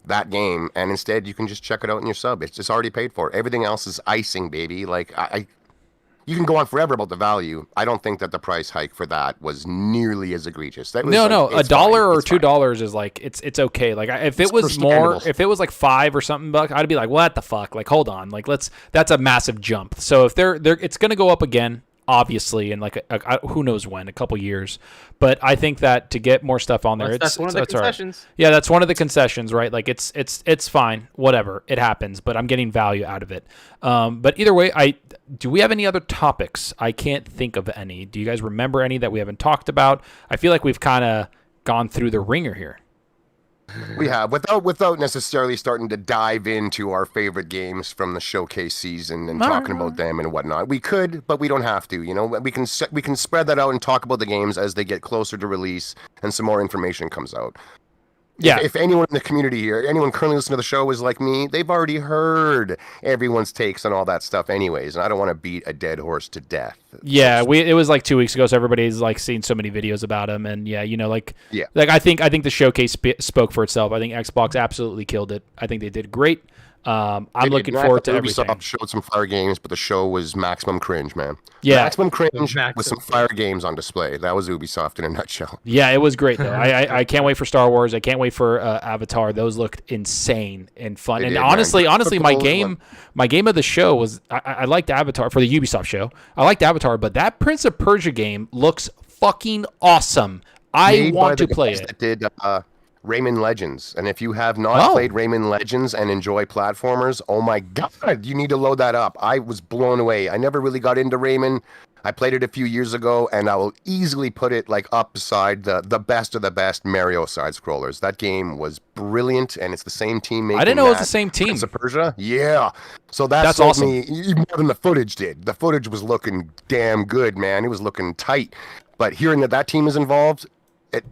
that game, and instead you can just check it out in your sub. It's just already paid for. Everything else is icing, baby. Like, you can go on forever about the value. I don't think that the price hike for that was nearly as egregious. That was $1 or $2 is like it's okay. Like if it was more, if it was like $5 or something bucks, I'd be like, what the fuck? Like, hold on, like that's a massive jump. So if they're it's gonna go up again, obviously, in like who knows when, a couple years. But I think that to get more stuff on there, that's one of the concessions. Right. Yeah, that's one of the concessions, right? Like it's fine, whatever, it happens. But I'm getting value out of it. But either way, do we have any other topics? I can't think of any. Do you guys remember any that we haven't talked about? I feel like we've kind of gone through the ringer here. We have, without necessarily starting to dive into our favorite games from the showcase season and talking about them and whatnot. We could, but we don't have to. You know, we can spread that out and talk about the games as they get closer to release and some more information comes out. Yeah. If anyone in the community here, anyone currently listening to the show is like me, they've already heard everyone's takes on all that stuff anyways, and I don't want to beat a dead horse to death. Yeah, it was like 2 weeks ago, so everybody's like seen so many videos about them, and like I think the showcase spoke for itself. I think Xbox absolutely killed it. I think they did great. I'm looking forward to everything. Ubisoft showed some fire games, but the show was maximum cringe, man. Yeah, maximum cringe with some fire games on display. That was Ubisoft in a nutshell. Yeah, it was great though. I can't wait for Star Wars. I can't wait for Avatar. Those looked insane and fun. And honestly, my game of the show was I liked Avatar for the Ubisoft show. I liked Avatar, but that Prince of Persia game looks fucking awesome. I want to play it. That did Rayman Legends, and if you have not played Rayman Legends and enjoy platformers, oh my god, you need to load that up. I was blown away. I never really got into Rayman. I played it a few years ago, and I will easily put it like up beside the best of the best Mario side scrollers. That game was brilliant, and it's the same team making. I didn't know it was the same team. Prince of Persia, yeah. So that's awesome. Me even more than the footage did. The footage was looking damn good, man. It was looking tight. But hearing that team is involved,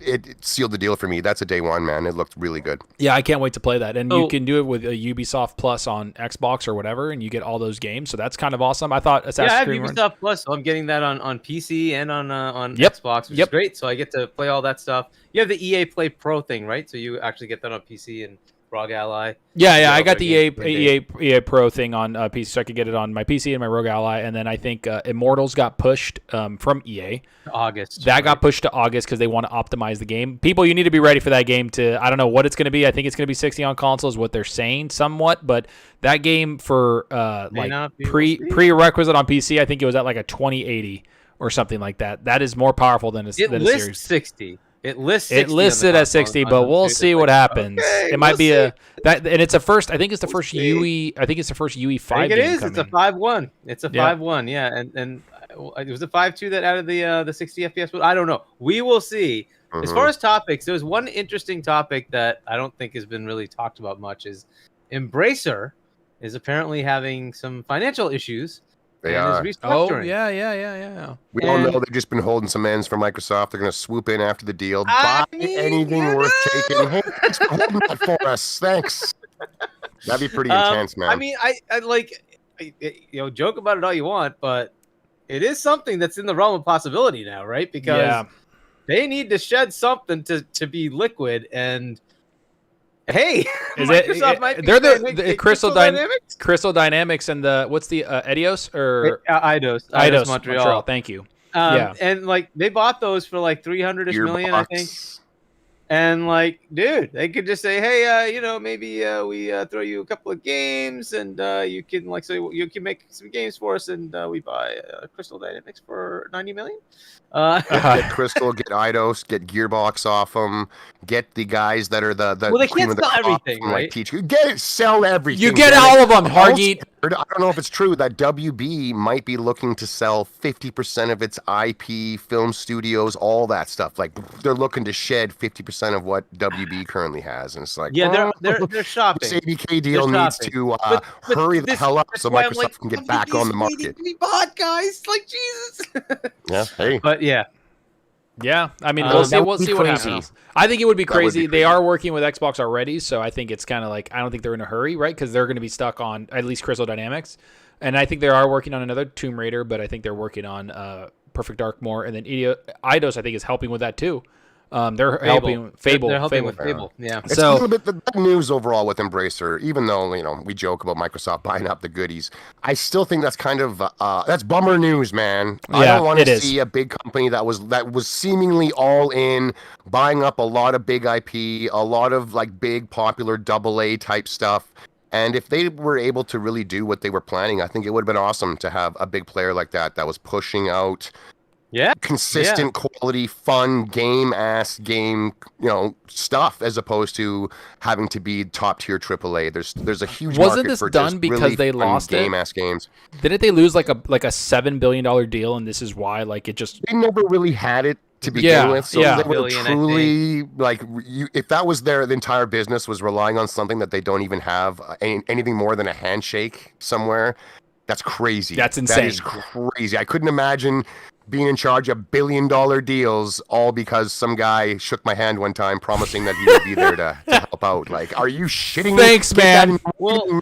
It sealed the deal for me. That's a day one, man. It looked really good. Yeah, I can't wait to play that. And you can do it with a Ubisoft Plus on Xbox or whatever, and you get all those games. So that's kind of awesome. I thought Assassin's Creed. I have Ubisoft Plus, so I'm getting that on PC and on Xbox, which is great. So I get to play all that stuff. You have the EA Play Pro thing, right? So you actually get that on PC and ROG Ally. Yeah. I got the EA Pro thing on PC, so I could get it on my PC and my ROG Ally, and then I think Immortals got pushed from EA. August. That got pushed to August because they want to optimize the game. People, you need to be ready for that game to, I don't know what it's going to be. I think it's going to be 60 on consoles, what they're saying somewhat, but that game for prerequisite on PC, I think it was at like a 2080 or something like that. That is more powerful than a series. 60. It lists it at 60, but we'll see what happens. Okay, it might be and it's a first. I think it's the first UE. I think it's the first UE5 game is. coming. It's a 5.1. It's a 5.1. Yeah, and it was a 5.2 that added the 60 FPS. But I don't know. We will see. Mm-hmm. As far as topics, there's one interesting topic that I don't think has been really talked about much. Is Embracer is apparently having some financial issues. They are. Oh, yeah. We all know they've just been holding some ends for Microsoft. They're going to swoop in after the deal. Buy anything worth taking. Hey, thanks for holding that for us. Thanks. That'd be pretty intense, man. I mean, I like, joke about it all you want, but it is something that's in the realm of possibility now, right? Because they need to shed something to be liquid, and hey, Microsoft might be they're the Crystal Dynamics? Crystal Dynamics and the what's the Eidos or Eidos Montreal. Thank you. And like they bought those for like 300 million, I think. And like, dude, they could just say, hey, maybe we throw you a couple of games, and you can you can make some games for us, and we buy Crystal Dynamics for 90 million. Get Crystal, get Eidos, get Gearbox off them, get the guys that are the they can't sell everything, right? Sell everything. You get all of them, Hargeet. I don't know if it's true that WB might be looking to sell 50% of its IP, film studios, all that stuff. Like they're looking to shed 50% of what WB currently has, and it's like, they're shopping. This ABK deal needs to hurry the hell up so Microsoft can get back on the market. We bought, guys, like Jesus. Yeah, hey, but yeah. I mean, we'll see what happens. I think it would be crazy. They are working with Xbox already, so I think it's kind of like, I don't think they're in a hurry, right? Because they're going to be stuck on at least Crystal Dynamics. And I think they are working on another Tomb Raider, but I think they're working on Perfect Dark more. And then Eidos, I think, is helping with that too. They're helping Fable. They're helping with Fable. Yeah. It's a little bit the news overall with Embracer. Even though we joke about Microsoft buying up the goodies, I still think that's kind of that's bummer news, man. I don't want to see a big company that was seemingly all in, buying up a lot of big IP, a lot of like big popular AA type stuff. And if they were able to really do what they were planning, I think it would have been awesome to have a big player like that was pushing out. Consistent quality, fun game stuff, as opposed to having to be top tier AAA. There's a huge wasn't market this for done just because really they lost game ass games. Didn't they lose like a $7 billion deal, and this is why it just they never really had it to begin with. So they were truly like, if that was the entire business was relying on something that they don't even have anything more than a handshake somewhere. That's crazy. That's insane. That is crazy. I couldn't imagine being in charge of $1 billion deals all because some guy shook my hand one time promising that he would be there to help out. Like, are you shitting me? Thanks, man. Well,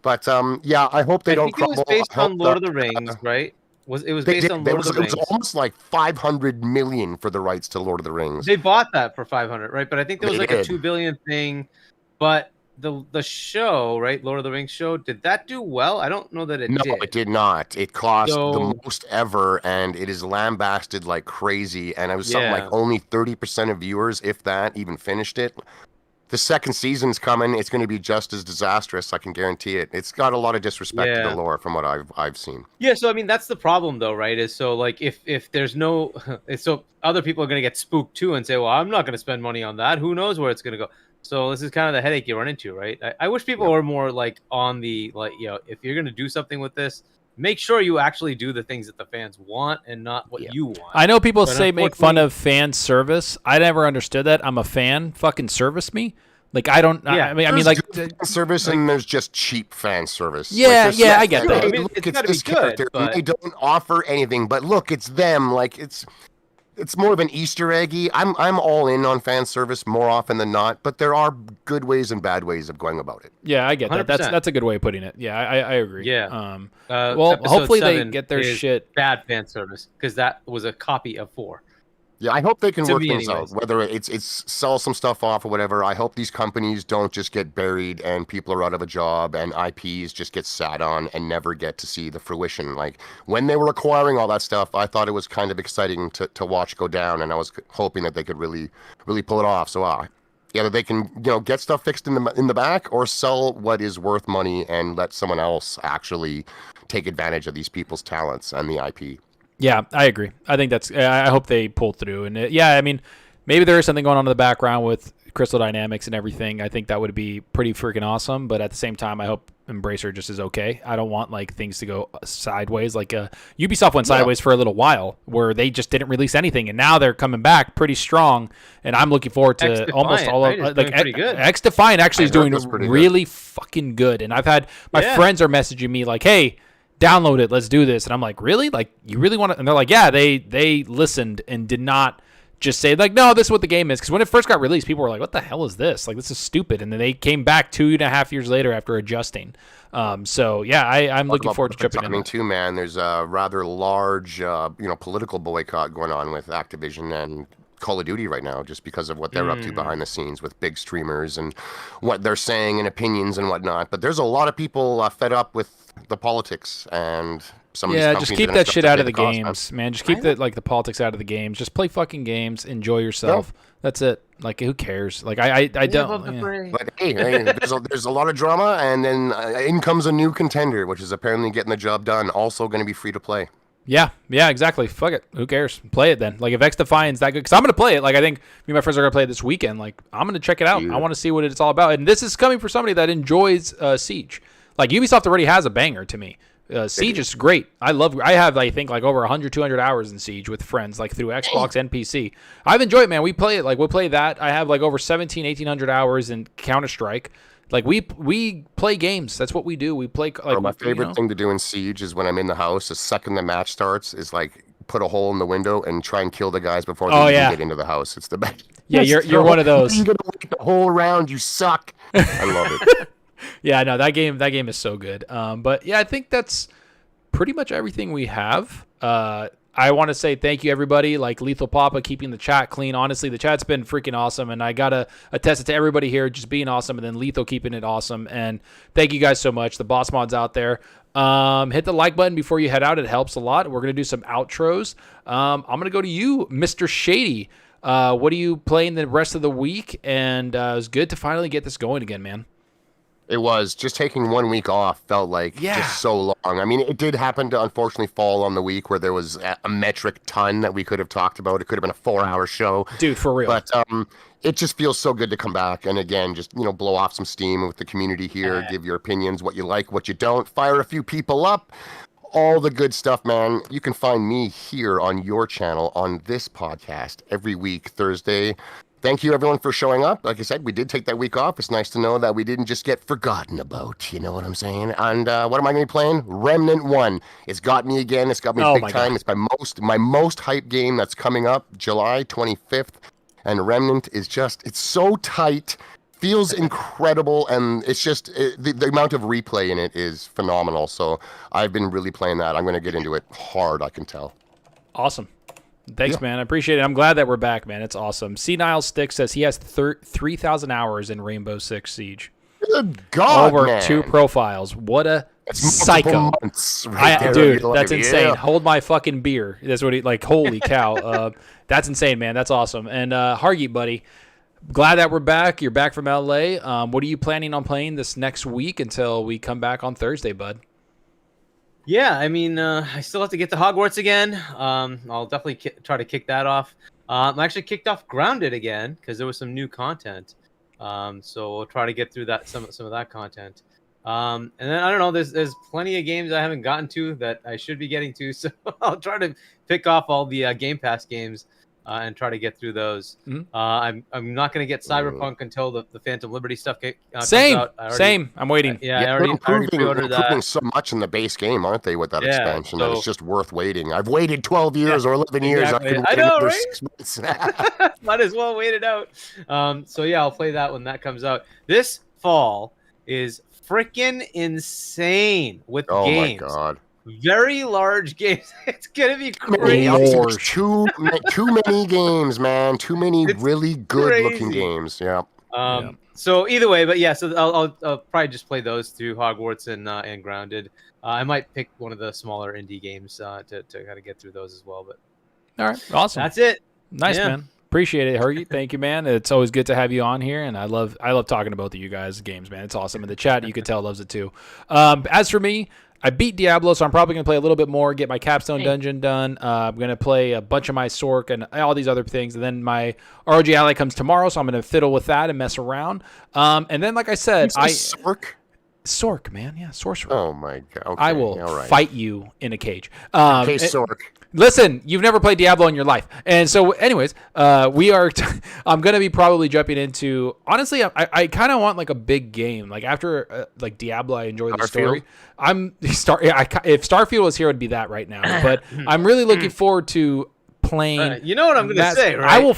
but I hope they don't crumble. It was based on Lord of the Rings, right? It was based on Lord of the Rings. It was almost like $500 million for the rights to Lord of the Rings. They bought that for $500, right? But I think there was a $2 billion thing. But the show, right, Lord of the Rings show, did that do well? I don't know that it did. No, it did not. It cost the most ever, and it is lambasted like crazy. And it was something like only 30% of viewers, if that, even finished it. The second season's coming. It's going to be just as disastrous. I can guarantee it. It's got a lot of disrespect to the lore from what I've seen. Yeah, so I mean that's the problem though, right? Is so like if there's no, so other people are going to get spooked too and say, well, I'm not going to spend money on that. Who knows where it's going to go? So this is kind of the headache you run into, right? I wish people were more like on the if you're going to do something with this, make sure you actually do the things that the fans want and not what you want. I know people say make fun of fan service. I never understood that. I'm a fan. Fucking service me. Like I don't. Yeah. I mean, like service, and there's just cheap fan service. Yeah, I get that. I mean, it's got to be good. But they don't offer anything. But look, it's them. Like it's more of an Easter eggy. I'm all in on fan service more often than not, but there are good ways and bad ways of going about it. Yeah, I get 100%. that. That's a good way of putting it. Yeah, I agree. Yeah. Well, hopefully they get their shit. Bad fan service, because that was a copy of 4. Yeah, I hope they can To work me things out. anyways. Whether it's sell some stuff off or whatever, I hope these companies don't just get buried and people are out of a job and IPs just get sat on and never get to see the fruition. Like when they were acquiring all that stuff, I thought it was kind of exciting to watch go down, and I was hoping that they could really pull it off. So either they can get stuff fixed in the back, or sell what is worth money and let someone else actually take advantage of these people's talents and the IP. Yeah, I agree. I think I hope they pull through. And I mean, maybe there is something going on in the background with Crystal Dynamics and everything. I think that would be pretty freaking awesome. But at the same time, I hope Embracer just is okay. I don't want like things to go sideways. Like Ubisoft went sideways for a little while, where they just didn't release anything, and now they're coming back pretty strong. And I'm looking forward to almost all of like X Defiant actually is doing really fucking good. And I've had my friends are messaging me like, "Hey, download it, let's do this." And I'm like, really? Like, you really want to? And they're like, yeah, they listened and did not just say like, no, this is what the game is. Because when it first got released, people were like, what the hell is this? Like, this is stupid. And then they came back 2.5 years later after adjusting. So yeah, I'm looking forward to jumping in. I mean, too, man, there's a rather large political boycott going on with Activision and Call of Duty right now, just because of what they're up to behind the scenes with big streamers and what they're saying and opinions and whatnot. But there's a lot of people fed up with the politics and some of these companies. Just keep that shit out of the games, man. Just keep the politics out of the games. Just play fucking games, enjoy yourself. Yeah. That's it. Like, who cares? Like, I don't. Yeah. But hey, there's a lot of drama, and then in comes a new contender, which is apparently getting the job done. Also going to be free to play. Yeah, exactly. Fuck it. Who cares? Play it then. Like, if X Defiant's that good, because I'm going to play it. Like, I think me and my friends are going to play it this weekend. Like, I'm going to check it out. I want to see what it's all about. And this is coming from somebody that enjoys Siege. Like, Ubisoft already has a banger to me. Siege is great. I have, I think, like over 100, 200 hours in Siege with friends, like through Xbox and PC. I've enjoyed it, man. We play it. Like, we'll play that. I have like over 1,800 hours in Counter-Strike. Like, we play games. That's what we do. We play. Like, my favorite thing to do in Siege is when I'm in the house, the second the match starts, is like put a hole in the window and try and kill the guys before they even get into the house. It's the best. Yeah, you're one of those. You're gonna wait the whole round. You suck. I love it. Yeah, no, that game is so good. But yeah, I think that's pretty much everything we have. I want to say thank you, everybody. Like Lethal Papa keeping the chat clean. Honestly, the chat's been freaking awesome, and I gotta attest it to everybody here just being awesome, and then Lethal keeping it awesome. And thank you guys so much. The boss mods out there. Hit the like button before you head out. It helps a lot. We're gonna do some outros. I'm gonna go to you, Mr. Shady. What are you playing the rest of the week? And it was good to finally get this going again, man. It was. Just taking 1 week off felt like just so long. I mean, it did happen to unfortunately fall on the week where there was a metric ton that we could have talked about. It could have been a 4-hour show. Dude, for real. But it just feels so good to come back and, again, just, blow off some steam with the community here, give your opinions, what you like, what you don't, fire a few people up. All the good stuff, man. You can find me here on your channel on this podcast every week, Thursday. Thank you, everyone, for showing up. Like I said, we did take that week off. It's nice to know that we didn't just get forgotten about. You know what I'm saying? And what am I going to be playing? Remnant 1. It's got me again. It's got me big time. God. It's my most hype game that's coming up July 25th. And Remnant is it's so tight, feels incredible, and it's just the amount of replay in it is phenomenal. So I've been really playing that. I'm going to get into it hard, I can tell. Awesome. Thanks, man. I appreciate it. I'm glad that we're back, man. It's awesome. C. Niles Stick says he has 3,000 hours in Rainbow Six Siege. Good God, Over man. 2 profiles. What a psycho. Dude, that's insane. Yeah. Hold my fucking beer. That's what holy cow. That's insane, man. That's awesome. And Hargeet, buddy, glad that we're back. You're back from LA. What are you planning on playing this next week until we come back on Thursday, bud? Yeah, I mean, I still have to get to Hogwarts again. I'll definitely try to kick that off. I actually kicked off Grounded again because there was some new content. So we'll try to get through that some of that content. And then I don't know. There's plenty of games I haven't gotten to that I should be getting to. So I'll try to pick off all the Game Pass games and try to get through those. Mm-hmm. I'm not going to get Cyberpunk until the Phantom Liberty stuff comes out. Same. I'm waiting. I already pre-ordered that. They're improving so much in the base game, aren't they, with that expansion? So, that it's just worth waiting. I've waited 12 years or 11 years. I know, right? 6 months. Might as well wait it out. So yeah, I'll play that when that comes out. This fall is freaking insane with games. Oh my God. very large games. It's gonna be crazy. There's too many games, man. Too many really good-looking games. Yeah. So either way, but yeah, so I'll probably just play those two, Hogwarts and Grounded. I might pick one of the smaller indie games to kind of get through those as well. But all right, awesome. That's it. Nice, man. Appreciate it, Hargeet. Thank you, man. It's always good to have you on here, and I love talking about you guys' games, man. It's awesome. In the chat, you can tell loves it too. As for me, I beat Diablo, so I'm probably going to play a little bit more, get my Capstone Dungeon done. I'm going to play a bunch of my Sork and all these other things, and then my ROG Ally comes tomorrow, so I'm going to fiddle with that and mess around. And then, like I said, Sork, man. Yeah, sorcerer. Oh, my God. Okay. I will fight you in a cage. Okay, Sork. Listen, you've never played Diablo in your life. And so, anyways, I'm going to be probably jumping into... Honestly, I kind of want, like, a big game. Like, after, like, Diablo, I enjoy the story. If Starfield was here, it would be that right now. But I'm really looking forward to playing... you know what I'm going to say, right? I will...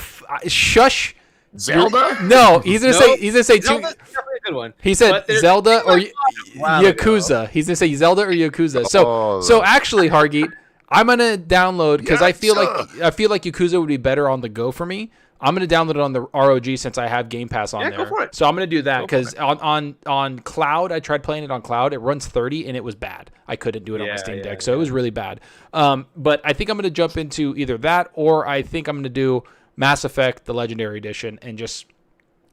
Shush... Zelda? No, he's gonna say two. Zelda's definitely a good one. He said Zelda or Yakuza. He's gonna say Zelda or Yakuza. So actually, Hargeet, I'm gonna download because I feel like Yakuza would be better on the go for me. I'm gonna download it on the ROG since I have Game Pass on there. Go for it. So I'm gonna do that because on cloud, I tried playing it on cloud. It runs 30 and it was bad. I couldn't do it on my Steam Deck, so it was really bad. But I think I'm gonna jump into either that or I think I'm gonna do Mass Effect, the Legendary Edition, and just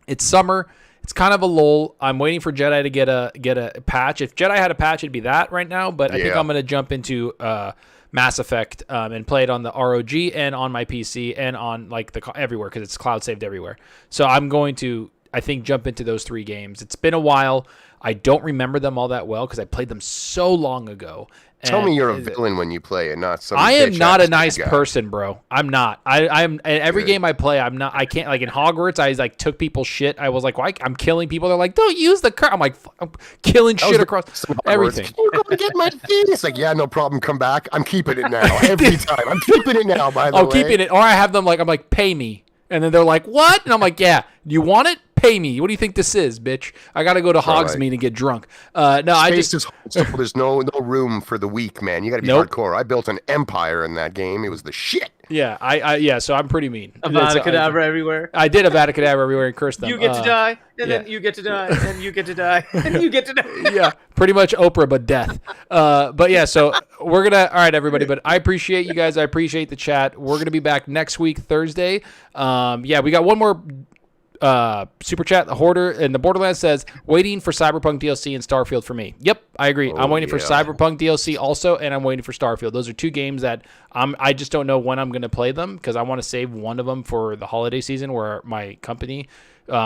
it's summer. It's kind of a lull. I'm waiting for Jedi to get a patch. If Jedi had a patch, it'd be that right now. But I think I'm going to jump into Mass Effect and play it on the ROG and on my PC and on like everywhere because it's cloud saved everywhere. So I'm going to jump into those 3 games. It's been a while. I don't remember them all that well because I played them so long ago. Tell me you're a villain when you play and not some. I am not a nice person, bro. I'm not. I'm every game I play. I'm not. I can't. Like in Hogwarts, I like took people's shit. I was like, well, I'm killing people. They're like, don't use the car. I'm like, I'm killing shit across everything. You're going to get my thing. It's like, yeah, no problem. Come back. I'm keeping it now every time. I'm keeping it now. By the way. Oh, keeping it. Or I have them like I'm like, pay me, and then they're like, what? And I'm like, yeah. You want it? Pay me. What do you think this is, bitch? I got to go to Hogsmeade and get drunk. There's no room for the weak, man. You got to be hardcore. I built an empire in that game. It was the shit. Yeah, so I'm pretty mean. Avada Kedavra everywhere. I did Avada Kedavra everywhere and cursed them. You get to die, and then you get to die, and you get to die, and you get to die. Yeah, pretty much Oprah, but death. But yeah, so we're going to... All right, everybody, but I appreciate you guys. I appreciate the chat. We're going to be back next week, Thursday. We got one more... super chat. The Hoarder in the Borderlands says waiting for Cyberpunk DLC and Starfield for me. Yep, I agree. I'm waiting for Cyberpunk DLC also, and I'm waiting for Starfield. Those are 2 games that I just don't know when I'm going to play them because I want to save one of them for the holiday season where my company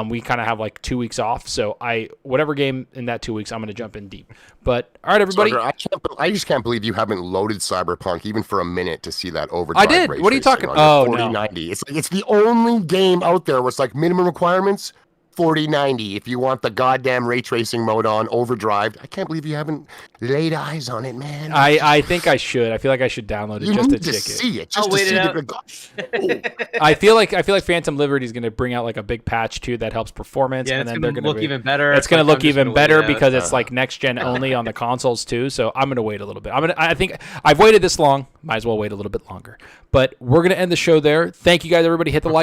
we kind of have like 2 weeks off. So whatever game in that 2 weeks, I'm going to jump in deep. But all right, everybody. I just can't believe you haven't loaded Cyberpunk even for a minute to see that overdrive. I did. What are you talking? Oh, 4090. No. It's the only game out there where it's like minimum requirements 4090. If you want the goddamn ray tracing mode on overdrive, I can't believe you haven't laid eyes on it, man. I think I should. I feel like I should download it just to check see it. Just to see it. I feel like Phantom Liberty is going to bring out like a big patch too that helps performance, and then they're going to look even better. It's going to look even better because it's like next gen only on the consoles too. So I'm going to wait a little bit. I think I've waited this long. Might as well wait a little bit longer. But we're going to end the show there. Thank you guys, everybody. Hit the like.